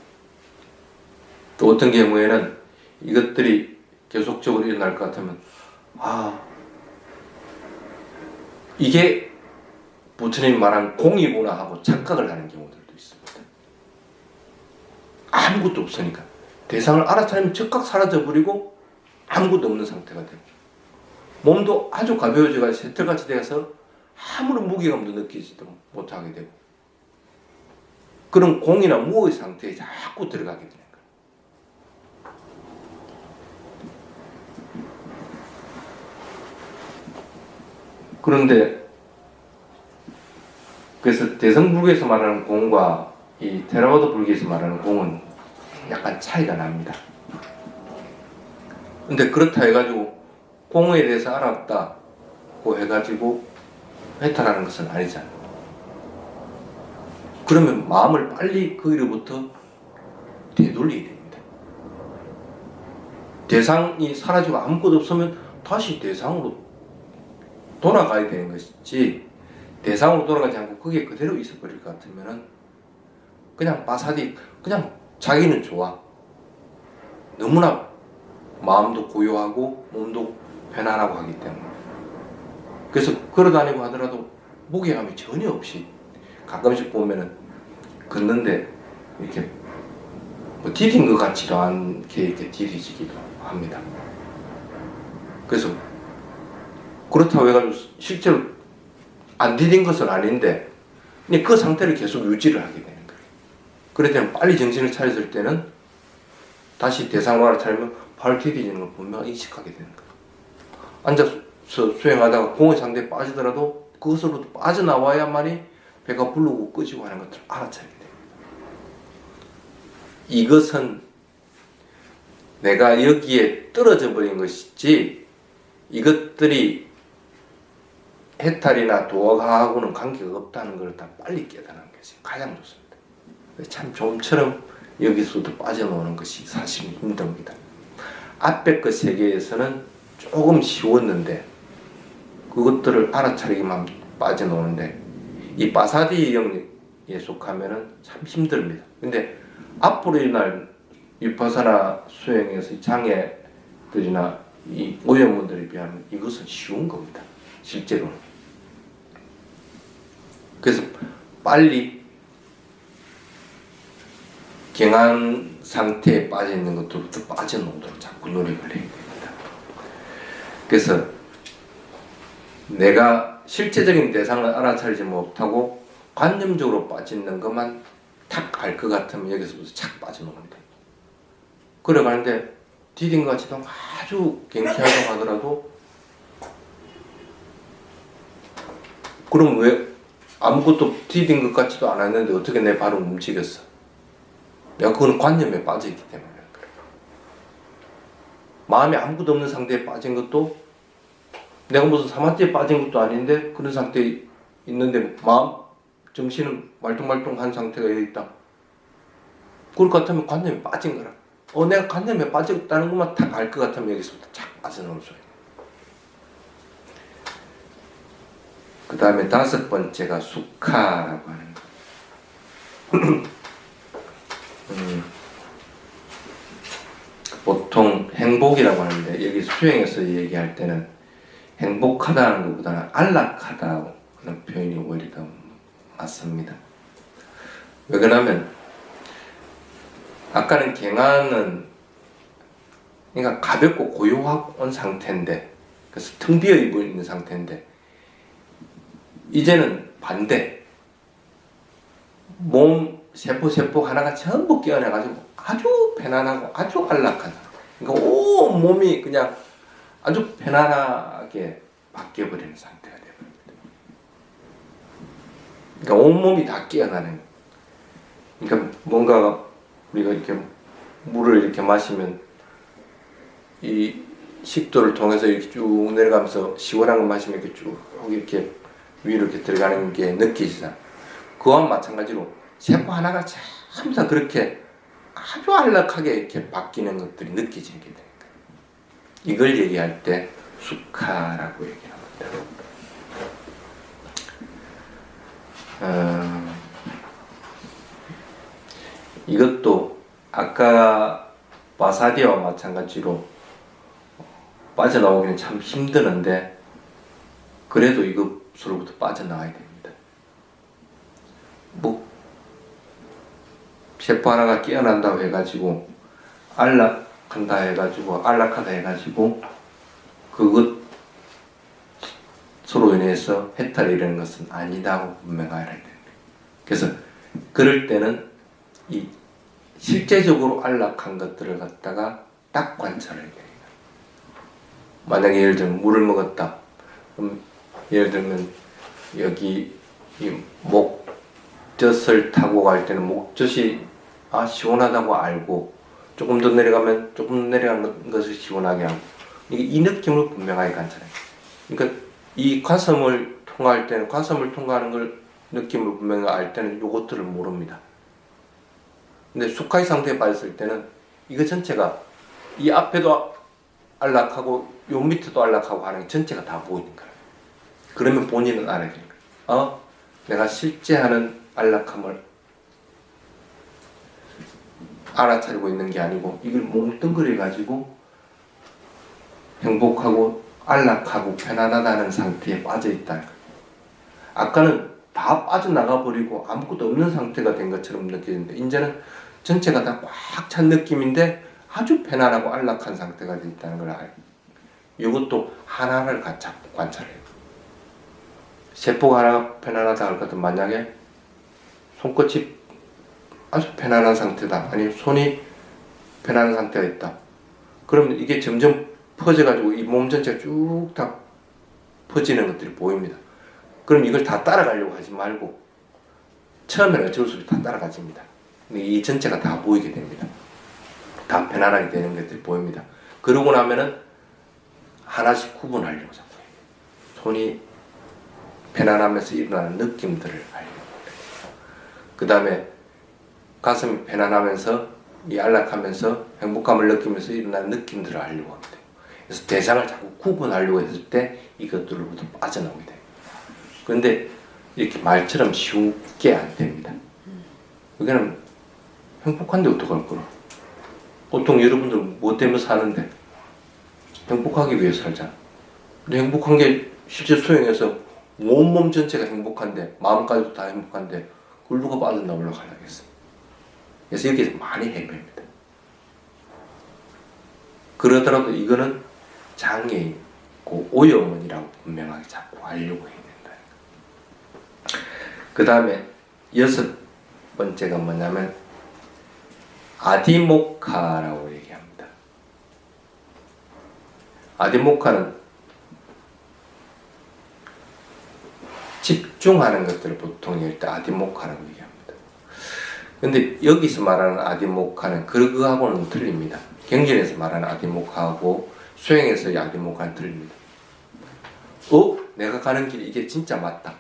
또 어떤 경우에는 이것들이 계속적으로 일어날 것 같으면 이게 부처님이 말한 공이구나 하고 착각을 하는 경우들도 있습니다. 아무것도 없으니까 대상을 알아차리면 즉각 사라져버리고 아무것도 없는 상태가 되고, 몸도 아주 가벼워져가 새털같이 돼서 아무런 무게감도 느끼지도 못하게 되고, 그런 공이나 무의 상태에 자꾸 들어가게 되는 거예요. 그런데 그래서 대성불교에서 말하는 공과 이 테라와다 불교에서 말하는 공은 약간 차이가 납니다. 근데 그렇다 해가지고 공에 대해서 알았다고 해가지고 해탈하는 것은 아니잖아요. 그러면 마음을 빨리 거기로부터 되돌리게 됩니다. 대상이 사라지고 아무것도 없으면 다시 대상으로 돌아가야 되는 것이지, 대상으로 돌아가지 않고 그게 그대로 있어버릴 것 같으면은 그냥 빠사디, 그냥 자기는 좋아. 너무나 마음도 고요하고 몸도 편안하고 하기 때문에. 그래서 걸어다니고 하더라도 무게감이 전혀 없이, 가끔씩 보면은 걷는데 이렇게 뭐 디딘 것 같지도 않게 이렇게 디디지기도 합니다. 그래서 그렇다고 해가지고 실제로 안 디딘 것은 아닌데 그 상태를 계속 유지를 하게 되는 거예요. 그럴 때는 빨리 정신을 차렸을 때는 다시 대상을 알아차리면 발 디디지는 걸 분명히 인식하게 되는 거예요. 앉아서 수행하다가 공의 상태에 빠지더라도 그것으로부터 빠져나와야만이 배가 부르고 끄지고 하는 것들을 알아차리게 됩니다. 이것은 내가 여기에 떨어져 버린 것이지 이것들이 해탈이나 도화하고는 관계가 없다는 걸 다 빨리 깨달는 것이 가장 좋습니다. 참 좀처럼 여기서도 빠져나오는 것이 사실 힘듭니다. 앞에 그 세계에서는 조금 쉬웠는데 그것들을 알아차리기만 빠져나오는데, 이 빠사디 영역에 속하면은 참 힘듭니다. 근데 앞으로 일어날 위파사나 수행에서 장애들이나 이 오염원들에 비하면 이것은 쉬운 겁니다. 실제로는. 그래서 빨리 경안 상태에 빠져 있는 것들부터 빠져나오도록 자꾸 노력을 해야 됩니다. 그래서 내가 실제적인 대상을 알아차리지 못하고 관념적으로 빠지는 것만 탁 알 것 같으면 여기서부터 착 빠져나옵니다. 그래 가는데 디딘 같이도 아주 경쾌하다고 하더라도 그럼 왜 아무것도 디딘 것 같지도 않았는데 어떻게 내 발은 움직였어? 내가 그건 관념에 빠져있기 때문에 그래. 마음에 아무것도 없는 상태에 빠진 것도 내가 무슨 사마티에 빠진 것도 아닌데 그런 상태에 있는데 마음, 정신은 말똥말똥한 상태가 있다. 그럴 것 같으면 관념에 빠진 거라. 내가 관념에 빠졌다는 것만 딱 알 것 같으면 여기서부터 착 빠져나올 수 있는. 그 다음에 5번째가 수카라고 하는 거. 보통 행복이라고 하는데 여기 수행에서 얘기할 때는 행복하다는 것보다는 안락하다는 표현이 오히려 더 맞습니다. 왜 그러냐면 아까는 갱안은 그러니까 가볍고 고요한 상태인데 그래서 텅 비어 있는 상태인데 이제는 반대. 몸 세포 하나가 전부 깨어나가지고 아주 편안하고 아주 안락하다. 그러니까 온 몸이 그냥 아주 편안하게 바뀌어버리는 상태가 되어버립니다. 그러니까 온 몸이 다 깨어나는. 그러니까 뭔가 우리가 이렇게 물을 이렇게 마시면 이 식도를 통해서 이렇게 쭉 내려가면서 시원한 거 마시면 이렇게 쭉 이렇게 위로 이렇게 들어가는 게 느끼시잖아. 그와 마찬가지로 세포 하나가 전부 다 그렇게 아주 안락하게 이렇게 바뀌는 것들이 느껴지게 되니까 이걸 얘기할 때 수카라고 얘기합니다. 이것도 아까 와사디와 마찬가지로 빠져나오기는 참 힘드는데 그래도 이것으로부터 빠져나와야 됩니다. 뭐 세포 하나가 깨어난다고 해가지고 안락한다 해가지고 안락하다 해가지고 그것으로 인해서 해탈이 이르는 것은 아니다고 분명히 알아야 됩니다. 그래서 그럴 때는 이 실제적으로 안락한 것들을 갖다가 딱 관찰해야 됩니다. 만약에 예를 들면 물을 먹었다. 그럼 예를 들면 여기 이 목젖을 타고 갈 때는 목젖이 시원하다고 알고 조금 더 내려가면 조금 내려간 것을 시원하게 하고 이 느낌을 분명하게 관찰해요. 그러니까 이 가슴을 통과할 때는 가슴을 통과하는 걸 느낌을 분명히 알 때는 이것들을 모릅니다. 근데 수카이 상태에 빠졌을 때는 이거 전체가 이 앞에도 안락하고 요 밑에도 안락하고 하는 게 전체가 다 보이는 거예요. 그러면 본인은 알아야 되는 거예요. 내가 실제 하는 안락함을 알아차리고 있는 게 아니고 이걸 몽뚱그려 가지고 행복하고 안락하고 편안하다는 상태에 빠져 있다는 거예요. 아까는 다 빠져나가 버리고 아무것도 없는 상태가 된 것처럼 느껴지는데 이제는 전체가 다 꽉 찬 느낌인데 아주 편안하고 안락한 상태가 되어 있다는 걸 알고 이것도 하나를 자꾸 관찰해요. 세포가 하나 편안하다 할 것 같으면 만약에 손끝이 아주 편안한 상태다. 아니 손이 편안한 상태가 있다. 그러면 이게 점점 퍼져가지고 이 몸 전체가 쭉 다 퍼지는 것들이 보입니다. 그럼 이걸 다 따라가려고 하지 말고 처음에는 어쩔 수 없이 다 따라가집니다. 근데 이 전체가 다 보이게 됩니다. 다 편안하게 되는 것들이 보입니다. 그러고 나면은 하나씩 구분하려고 자꾸 해요. 손이 편안하면서 일어나는 느낌들을 알려고 해요. 그 다음에 가슴이 편안하면서 이 안락하면서 행복감을 느끼면서 일어나는 느낌들을 알려고 합니다. 그래서 대상을 자꾸 구분하려고 했을 때 이것들로부터 빠져나오게 돼요. 그런데 이렇게 말처럼 쉽게 안 됩니다. 여기는 행복한데 어떡할 거라. 보통 여러분들 뭐 때문에 사는데 행복하기 위해 살잖아. 근데 행복한 게 실제 수행해서 온몸 전체가 행복한데 마음까지도 다 행복한데 그걸 누가 빠져나오려고 하겠어. 그래서 여기서 많이 헤매입니다. 그러더라도 이거는 장애인, 그 오염원이라고 분명하게 자꾸 알려고 해야 된다. 그 다음에 6번째가 뭐냐면 아디모카라고 얘기합니다. 아디모카는 집중하는 것들을 보통 할 때 아디모카라고 얘기합니다. 근데 여기서 말하는 아디모카는 그거하고는 틀립니다. 경전에서 말하는 아디모카하고 수행에서의 아디모카는 틀립니다. 내가 가는 길이 이게 진짜 맞다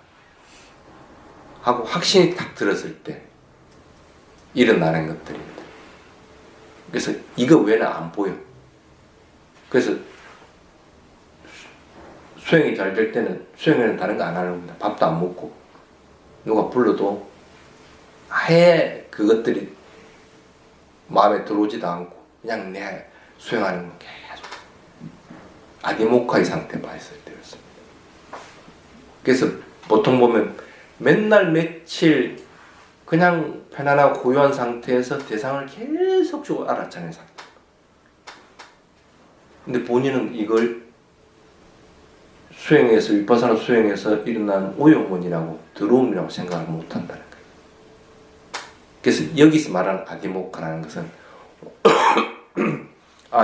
하고 확신이 딱 들었을 때 일어나는 것들입니다. 그래서 이거 외에는 안 보여. 그래서 수행이 잘 될 때는 수행에는 다른 거 안 하려고 밥도 안 먹고 누가 불러도 아예 그것들이 마음에 들어오지도 않고 그냥 내 수행하는 거 계속 아디모카의 상태에 와 있을 때였습니다. 그래서 보통 보면 맨날 며칠 그냥 편안하고 고요한 상태에서 대상을 계속적으로 알아차리는 상태. 근데 본인은 이걸 수행에서 위파사나 수행에서 일어난 오염원이라고 더러움이라고 생각을 못한다는 거예요. 그래서 여기서 말하는 아디모카라는 것은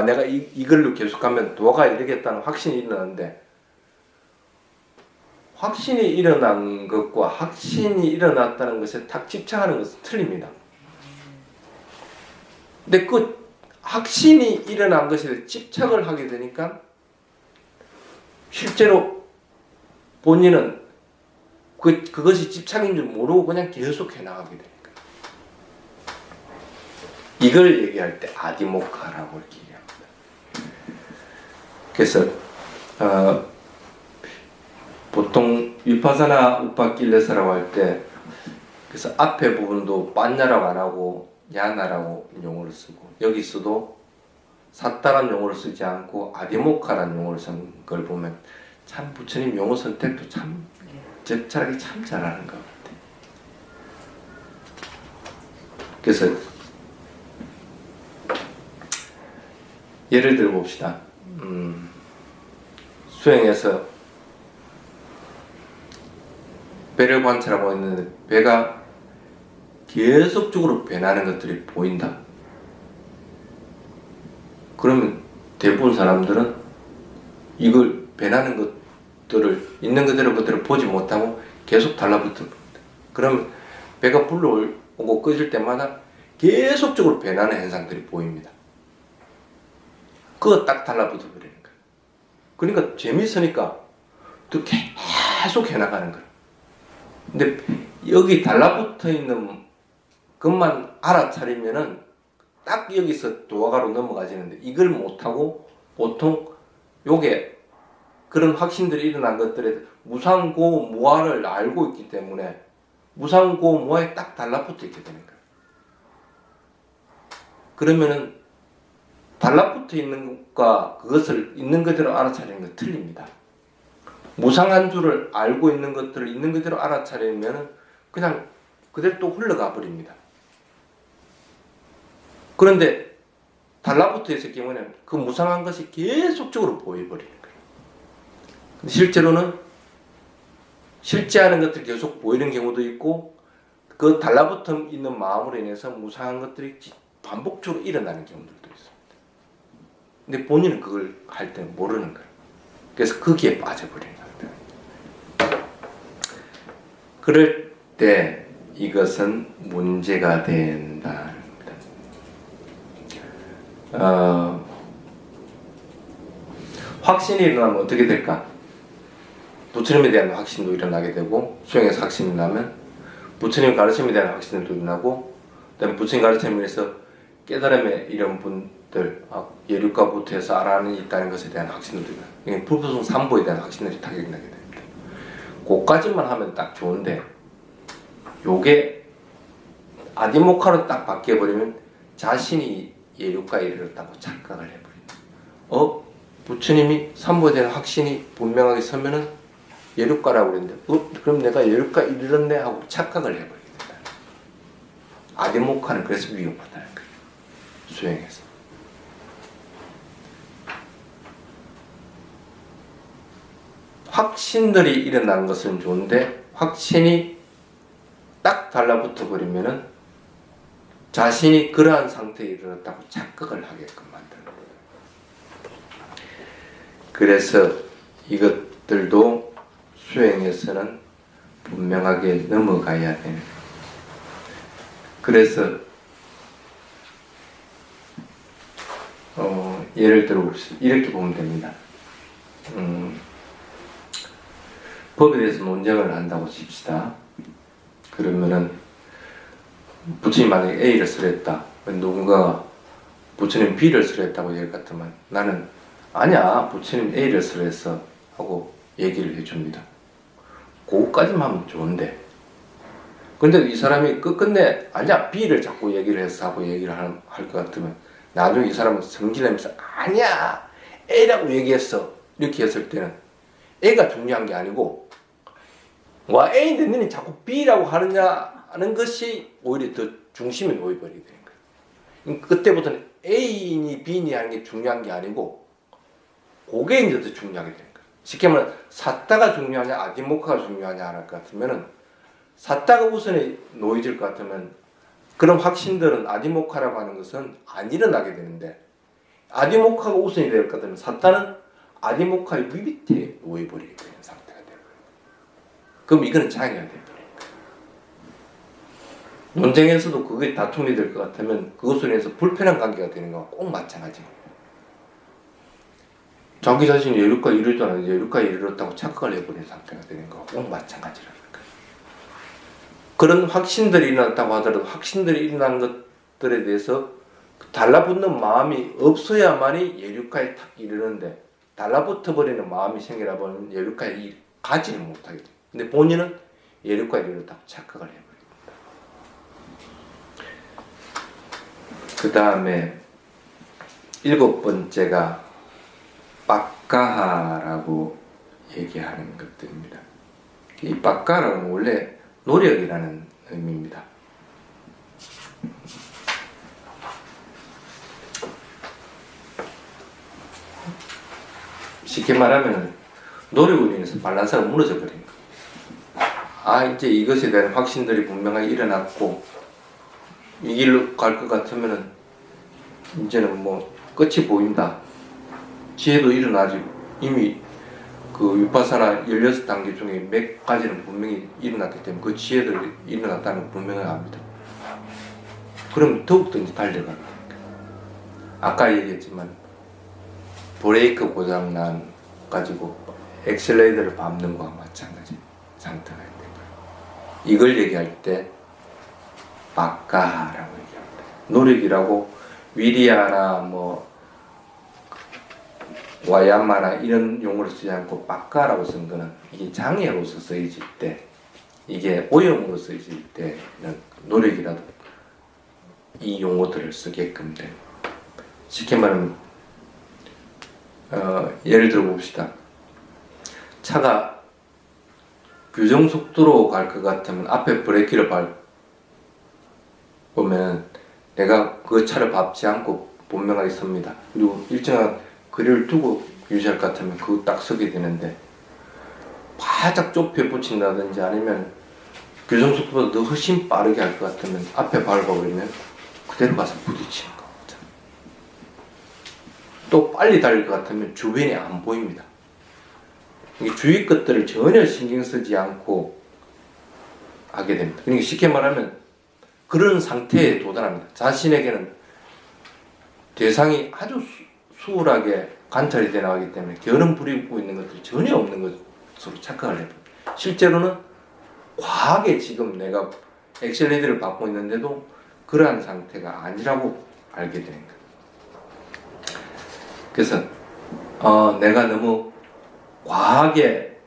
내가 이걸로 계속하면 도가 이르겠다는 확신이 일어나는데 확신이 일어난 것과 확신이 일어났다는 것에 딱 집착하는 것은 틀립니다. 근데 그 확신이 일어난 것에 집착을 하게 되니까 실제로 본인은 그것이 집착인 줄 모르고 그냥 계속 해나가게 되니까 이걸 얘기할 때 아디모카라고 이렇게 얘기합니다. 그래서 보통 위파사나 우파킬레사라고 할 때 그래서 앞에 부분도 빠냐라고 안 하고 야나라고 용어를 쓰고 여기서도 삿다란 용어를 쓰지 않고 아디모카라는 용어를 쓴 걸 보면 참 부처님 용어 선택도 참 적절하게 참 잘하는 것 같아요. 그래서 예를 들어 봅시다. 수행에서 배를 관찰하고 있는데 배가 계속적으로 변하는 것들이 보인다. 그러면 대부분 사람들은 이걸 변하는 것들을 있는 그대로 보지 못하고 계속 달라붙어 봅니다. 그러면 배가 불러오고 꺼질 때마다 계속적으로 변하는 현상들이 보입니다. 그거 딱 달라붙어 버리는 거예요. 그러니까 재밌으니까 또 계속 해나가는 거예요. 근데 여기 달라붙어 있는 것만 알아차리면은 딱 여기서 도화가로 넘어가지는데 이걸 못하고 보통 요게 그런 확신들이 일어난 것들에 무상고 무아를 알고 있기 때문에 무상고 무아에 딱 달라붙어 있게 되는 거예요. 그러면은 달라붙어 있는 것과 그것을 있는 그대로 알아차리는 건 틀립니다. 무상한 줄을 알고 있는 것들을 있는 그대로 알아차리면 그냥 그대로 또 흘러가 버립니다. 그런데 달라붙어 있을 경우에는 그 무상한 것이 계속적으로 보여버리는 거예요. 근데 실제로는 실제하는 것들이 계속 보이는 경우도 있고 그 달라붙어 있는 마음으로 인해서 무상한 것들이 반복적으로 일어나는 경우들도 있습니다. 근데 본인은 그걸 할 때 모르는 거예요. 그래서 거기에 빠져버리는 거예요. 그럴 때 이것은 문제가 된다. 확신이 일어나면 어떻게 될까? 부처님에 대한 확신도 일어나게 되고 수행에서 확신이 나면 부처님 가르침에 대한 확신도 일어나고 그다음에 부처님 가르침에 의해서 깨달음에 이런 분들 예류가부터 해서 알아는 있다는 것에 대한 확신도 일어나고 불보성 삼보에 대한 확신들이 다 일어나게 됩니다. 그까지만 하면 딱 좋은데 요게 아디모카로 딱 바뀌어버리면 자신이 예류가에 이르렀다고 착각을 해버립니다. 부처님이 삼보에 대한 확신이 분명하게 서면은 예류가라고 그랬는데 그럼 내가 예류가 이르렀네 하고 착각을 해버리게 된다. 아디모카는 그래서 위험하다는 거예요. 수행에서. 확신들이 일어나는 것은 좋은데 확신이 딱 달라붙어 버리면은 자신이 그러한 상태에 이르렀다고 착각을 하게끔 만드는 거예요. 그래서 이것들도 수행에서는 분명하게 넘어가야 되는 거예요. 그래서 예를 들어 이렇게 보면 됩니다. 법에 대해서 논쟁을 한다고 칩시다. 그러면은 부처님 만약에 A를 쓰랬다. 누군가 부처님 B를 쓰랬다고 얘기할 것 같으면 나는 아니야 부처님 A를 쓰랬어 하고 얘기를 해줍니다. 그거까지만 하면 좋은데 근데 이 사람이 끝끝내 아니야 B를 자꾸 얘기를 해서 하고 얘기를 할 것 같으면 나중에 이 사람은 성질내면서 아니야 A라고 얘기했어 이렇게 했을 때는 A가 중요한 게 아니고 와 A인데 너는 자꾸 B라고 하는 것이 오히려 더 중심에 놓여버리게 되는 거예요. 그때부터는 A니 B니 하는 게 중요한 게 아니고 그게 이제 더 중요하게 되는 거예요. 쉽게 말하면 사타가 중요하냐 아디모카가 중요하냐 할 것 같으면은 사타가 우선에 놓여질 것 같으면 그런 확신들은 아디모카라고 하는 것은 안 일어나게 되는데 아디모카가 우선이 될 것 같으면 사타는 아디모카의 밑에 놓여버리게 되는 상태가 되는 거예요. 그럼 이거는 장애가 돼버려요. 논쟁에서도 그게 다툼이 될 것 같으면 그것으로 인해서 불편한 관계가 되는 거와 꼭 마찬가지예요. 자기 자신이 예류까지 이르잖아요. 예류까지 이르렀다고 착각을 해버린 상태가 되는 거와 꼭 마찬가지라는 거예요. 그런 확신들이 일어났다고 하더라도 확신들이 일어난 것들에 대해서 달라붙는 마음이 없어야만이 예류까지 탁 이르는데 달라붙어 버리는 마음이 생기다 보면 예류까지 가지를 못하게 돼요. 근데 본인은 예류까지 이르렀다고 착각을 해요. 그 다음에 7번째가 빠까하라고 얘기하는 것들입니다. 이 빠까라는 원래 노력이라는 의미입니다. 쉽게 말하면 노력으로 인해서 밸런스가 무너져 버린 거예요. 이제 이것에 대한 확신들이 분명하게 일어났고 이 길로 갈 것 같으면은 이제는 뭐 끝이 보인다. 지혜도 일어나지. 이미 그 위파사나 16단계 중에 몇 가지는 분명히 일어났기 때문에 그 지혜도 일어났다는 걸 분명히 압니다. 그럼 더욱더 이제 달려가게 됩니다. 아까 얘기했지만 브레이크 고장난 가지고 엑셀레이터를 밟는 거와 마찬가지 상태가 있는 거예요. 이걸 얘기할 때 빠까라고 얘기합니다. 노력이라고 위리아나 뭐 와야마나 이런 용어를 쓰지 않고 빠까라고 쓴 거는 이게 장애로서 쓰여질 때 이게 오염으로 쓰여질 때는 노력이라도 이 용어들을 쓰게끔 돼. 쉽게 말하면 예를 들어 봅시다. 차가 규정 속도로 갈 것 같으면 앞에 브레이크를 밟으면 내가 그 차를 밟지 않고 분명하게 섭니다. 그리고 일정한 거리를 두고 유지할 것 같으면 그거 딱 서게 되는데 바짝 좁혀 붙인다든지 아니면 규정 속도보다 더 훨씬 빠르게 할 것 같으면 앞에 밟아버리면 그대로 가서 부딪히는 겁니다. 또 빨리 달릴 것 같으면 주변이 안 보입니다. 주위 것들을 전혀 신경 쓰지 않고 하게 됩니다. 그러니까 쉽게 말하면 그런 상태에 도달합니다. 자신에게는 대상이 아주 수월하게 관찰이 되어 나가기 때문에 결은 부리고 있는 것들이 전혀 없는 것으로 착각을 해요. 실제로는 과하게 지금 내가 엑셀레이터를 밟고 있는데도 그러한 상태가 아니라고 알게 되는 거예요. 그래서 내가 너무 과하게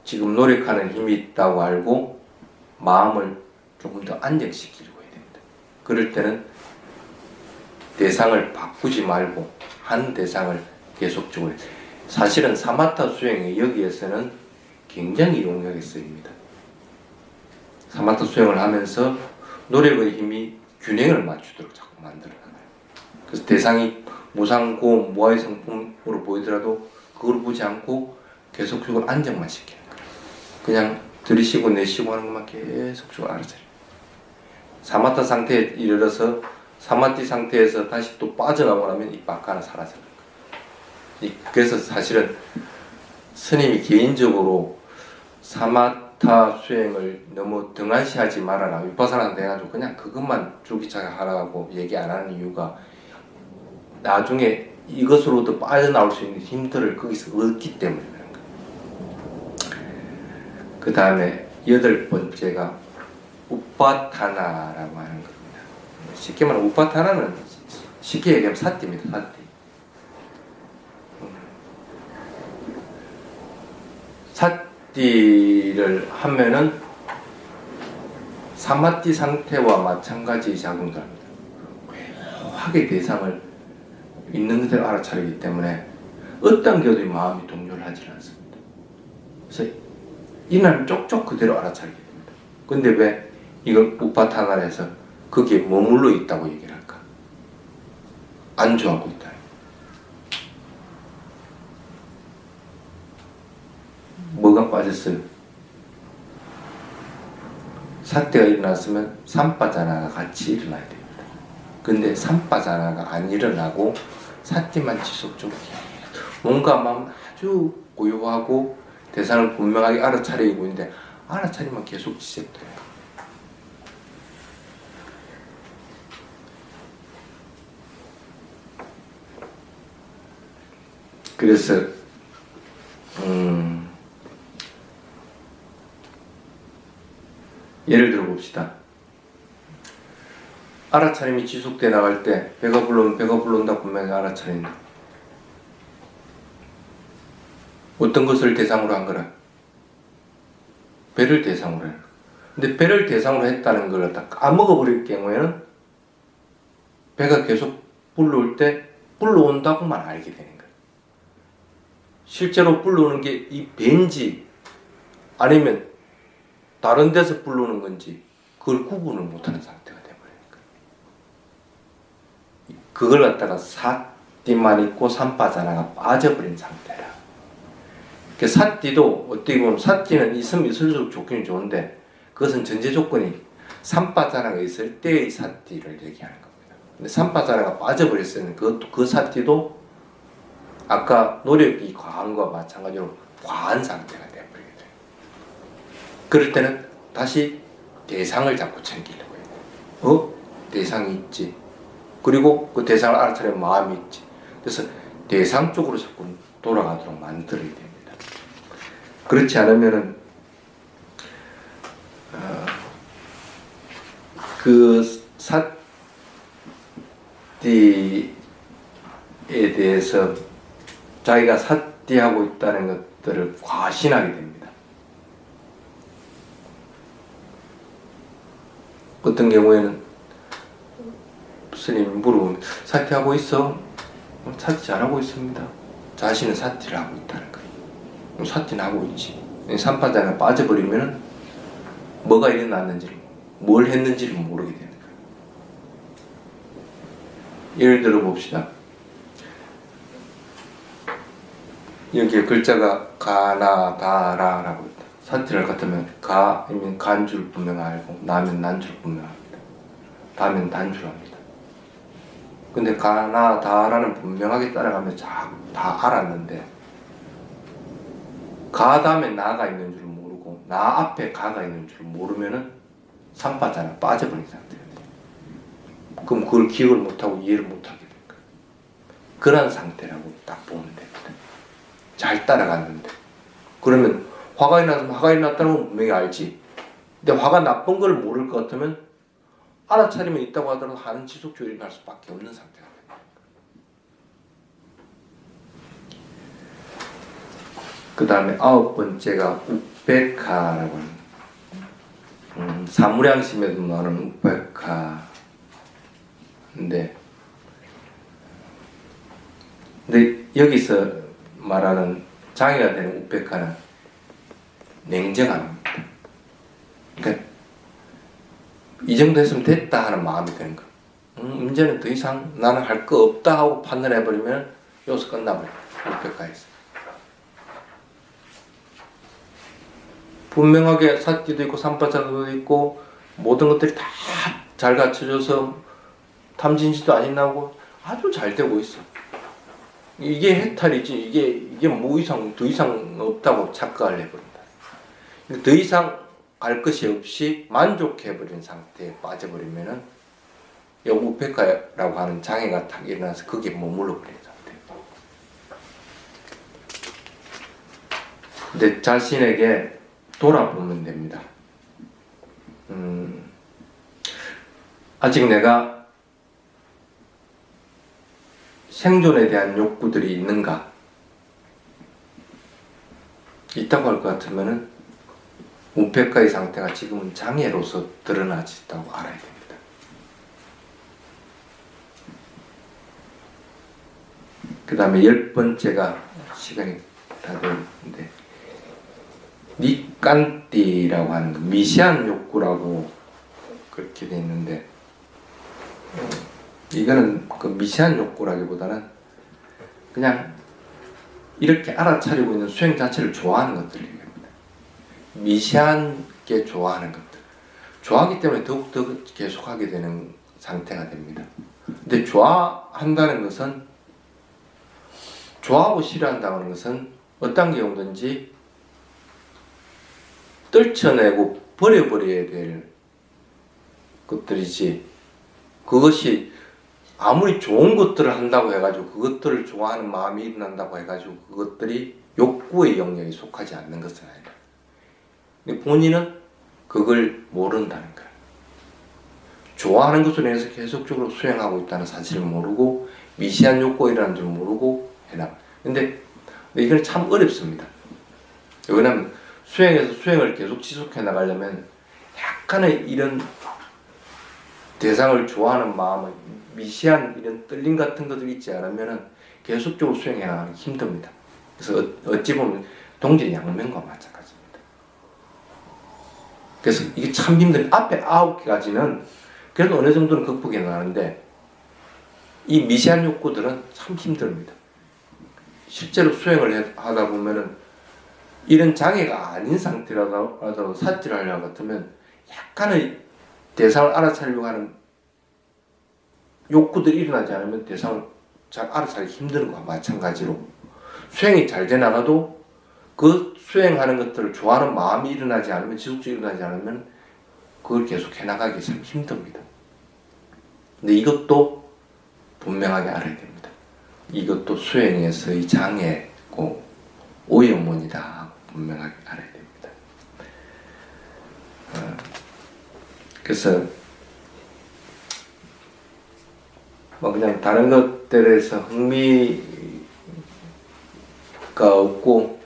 지금 노력하는 힘이 있다고 알고 마음을 조금 더 안정시키려고 해야 됩니다. 그럴 때는 대상을 바꾸지 말고 한 대상을 계속적으로 해야 됩니다. 사실은 사마타 수행의 여기에서는 굉장히 용이하게 쓰입니다. 사마타 수행을 하면서 노력의 힘이 균형을 맞추도록 자꾸 만들어나가요. 그래서 대상이 무상고 무아의 성품으로 보이더라도 그걸 보지 않고 계속적으로 안정만 시키는 거예요. 그냥 들이쉬고 내쉬고 하는 것만 계속적으로 알아차려. 사마타 상태에 이르러서 사마티 상태에서 다시 또 빠져나오고 나면 이 바카는 사라져요. 그래서 사실은 스님이 개인적으로 사마타 수행을 너무 등한시하지 말아라, 위파사나 돼가지고 그냥 그것만 줄기차게 하라고 얘기 안 하는 이유가, 나중에 이것으로도 빠져나올 수 있는 힘들을 거기서 얻기 때문에 그런 거예요. 그 다음에 8번째가 우파타나라고 하는 겁니다. 쉽게 말하면 우파타나는 쉽게 얘기하면 사띠입니다. 사띠. 사띠를 하면은 사마띠 상태와 마찬가지 작용도 합니다. 화의 대상을 있는 그대로 알아차리기 때문에 어떤 경우도 마음이 동요를 하지 않습니다. 그래서 이날 쪽쪽 그대로 알아차리게 됩니다. 근데 왜 이걸 우파타나를 해서 거기에 머물러 있다고 얘기를 할까? 안주하고 있다. 뭐가 빠졌어요? 사태가 일어났으면 삼빠자나가 같이 일어나야 됩니다. 근데 삼빠자나가 안 일어나고 사티만 지속적으로 뭔가 마음 아주 고요하고 대상을 분명하게 알아차리고 있는데 알아차리면 계속 지속돼요. 그래서 예를 들어 봅시다. 알아차림이 지속돼 나갈 때 배가 불러오면 배가 불러온다 분명히 알아차린다. 어떤 것을 대상으로 한 거라? 배를 대상으로 해요. 근데 배를 대상으로 했다는 걸 갖다 까먹어버릴 경우에는 배가 계속 불러올 때 불러온다고만 알게 되는 거예요. 실제로 불러오는 게 이 배인지 아니면 다른 데서 불러오는 건지 그걸 구분을 못하는 상태가 되어버리니까. 그걸 갖다가 사띠만 있고 삼빠자나가 빠져버린 상태라. 그 사띠도 어떻게 보면 사띠는 있으면 있을수록 좋긴 좋은데 그것은 전제 조건이 삼빠자나가 있을 때의 사띠를 얘기하는 겁니다. 근데 삼빠자나가 빠져버렸으면 그 사띠도 아까 노력이 과한 것과 마찬가지로 과한 상태가 되어버리게 돼요. 그럴 때는 다시 대상을 자꾸 챙기려고 해요. 대상이 있지. 그리고 그 대상을 알아차리는 마음이 있지. 그래서 대상 쪽으로 자꾸 돌아가도록 만들어야 됩니다. 그렇지 않으면은 그 사띠에 대해서 자기가 사띠하고 있다는 것들을 과신하게 됩니다. 어떤 경우에는 스님이 물어보면 사띠하고 있어? 사띠 잘하고 있습니다. 자신은 사띠를 하고 있다는 거예요. 사띠는 하고 있지. 삼파자가 빠져버리면 뭐가 일어났는지를, 뭘 했는지를 모르게 되는 거예요. 예를 들어 봅시다. 여기에 글자가 가나 다라라고 있다. 사티를 같으면 가이면 간 줄 분명 알고 나면 난 줄 분명합니다. 다면 단 줄 압니다. 근데 가나 다라는 분명하게 따라가면 다 알았는데 가 다음에 나가 있는 줄 모르고 나 앞에 가가 있는 줄 모르면은 삼빠잖아 빠져버린 상태가 돼요. 그럼 그걸 기억을 못하고 이해를 못하게 될 거예요. 그런 상태라고 딱 보면 됩니다. 잘 따라갔는데 그러면 화가 났다는 건 분명히 알지. 근데 화가 나쁜 걸 모를 것 같으면 알아차리면 있다고 하더라도 하는 지속적으로 갈 수밖에 없는 상태가 됩니다. 그 다음에 9번째가 우페카라고 합니다. 사무량심에도 나오는 우페카인데 근데 여기서 말하는 장애가 되는 우페카는 냉정함입니다. 그러니까 이 정도 했으면 됐다 하는 마음이 드는 거. 이제는 더 이상 나는 할 거 없다 하고 판단해버리면 여기서 끝나버려요. 우페카에서. 분명하게 사띠도 있고 삼파자도 있고 모든 것들이 다 잘 갖춰져서 탐진지도 안 나고 아주 잘 되고 있어. 이게 해탈이지. 이게 뭐 이상 더 이상 없다고 착각을 해버린다. 더 이상 갈 것이 없이 만족해버린 상태에 빠져버리면은 우페카라고 하는 장애가 딱 일어나서 거기에 머물러 버린 상태. 근데 자신에게 돌아보면 됩니다. 아직 내가 생존에 대한 욕구들이 있는가? 있다고 할 것 같으면은 우페카의 상태가 지금은 장애로서 드러나지 있다고 알아야 됩니다. 그 다음에 10번째가 시간이 다 됐는데 니깐띠라고 하는 미시한 욕구라고 그렇게 돼 있는데 이거는 그 미시한 욕구라기보다는 그냥 이렇게 알아차리고 있는 수행 자체를 좋아하는 것들입니다. 미시하게 좋아하는 것들. 좋아하기 때문에 더욱더 계속하게 되는 상태가 됩니다. 근데 좋아한다는 것은, 좋아하고 싫어한다는 것은 어떤 경우든지 떨쳐내고 버려버려야 될 것들이지, 그것이 아무리 좋은 것들을 한다고 해가지고 그것들을 좋아하는 마음이 일어난다고 해가지고 그것들이 욕구의 영역에 속하지 않는 것은 아니다. 근데 본인은 그걸 모른다는 거야. 좋아하는 것으로 인해서 계속적으로 수행하고 있다는 사실을 모르고 미시한 욕구가 일어나는 줄 모르고 해나. 근데 이건 참 어렵습니다. 왜냐하면 수행에서 수행을 계속 지속해 나가려면 약간의 이런 대상을 좋아하는 마음은 미시한 이런 떨림 같은 것들이 있지 않으면 계속적으로 수행해 나가기 힘듭니다. 그래서 어찌 보면 동질양면과 마찬가지입니다. 그래서 이게 참 힘든, 앞에 9가지는 그래도 어느 정도는 극복해 나가는데 이 미시한 욕구들은 참 힘듭니다. 실제로 수행을 하다 보면은 이런 장애가 아닌 상태라도 삿질을 하려고 같으면 약간의 대상을 알아차리려고 하는 욕구들이 일어나지 않으면 대상을 잘 알아차리기 힘든 것과 마찬가지로 수행이 잘 돼 나가도 그 수행하는 것들을 좋아하는 마음이 일어나지 않으면, 지속적으로 일어나지 않으면 그걸 계속 해나가기 참 힘듭니다. 근데 이것도 분명하게 알아야 됩니다. 이것도 수행에서의 장애고 오염원이다. 분명하게 알아야 됩니다. 그래서 뭐 그냥 다른 것들에서 흥미가 없고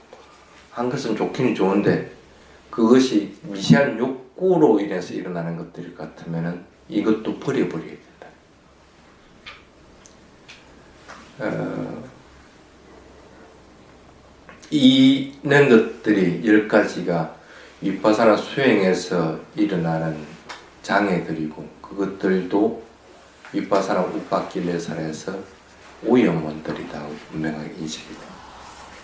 한 것은 좋기는 좋은데 그것이 미시한 욕구로 인해서 일어나는 것들 같으면은 이것도 버려버려야 된다. 이런 것들이 10가지가 위파사나 수행에서 일어나는 장애들이고 그것들도 위파사나 우파킬레사에서 오염원들이다 분명하게 인식이 됩니다.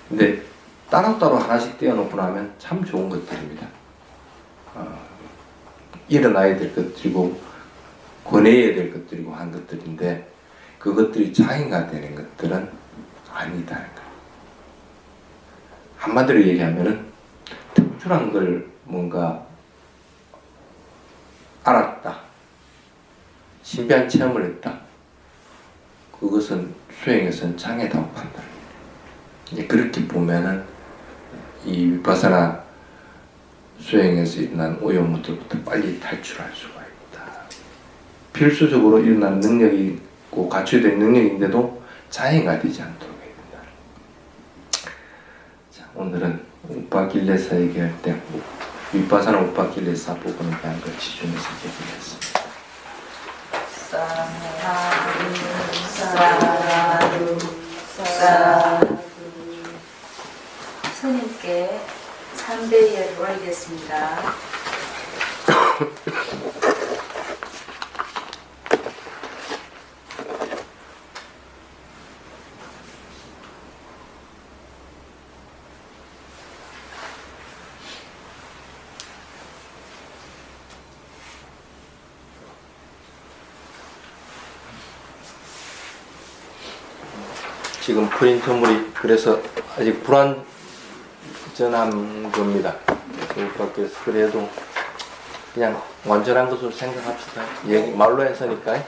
근데 따로따로 하나씩 떼어놓고 나면 참 좋은 것들입니다. 일어나야 될 것들이고 권해야 될 것들이고 한 것들인데 그것들이 장애가 되는 것들은 아니다. 한마디로 얘기하면은 특출한 걸 뭔가 알았다, 신비한 체험을 했다, 그것은 수행에서는 장애다고 판단합니다. 그렇게 보면은 이 위파사나 수행에서 일어난 오염물들부터 빨리 탈출할 수가 있다. 필수적으로 일어나는 능력이 있고 갖춰야 될 능력인데도 장애가 되지 않도록 해야 된다. 자, 오늘은 우파킬레사 얘기할 때 위파사나 우파킬레사 부분에 대한 걸 집중해서 얘기했습니다. 사두 사두 스님께 삼배에 돌아가겠습니다. 지금 프린터물이 그래서 아직 불완전한 겁니다. 그래서 그래도 그냥 완전한 것으로 생각합시다. 얘기 말로 해서니까.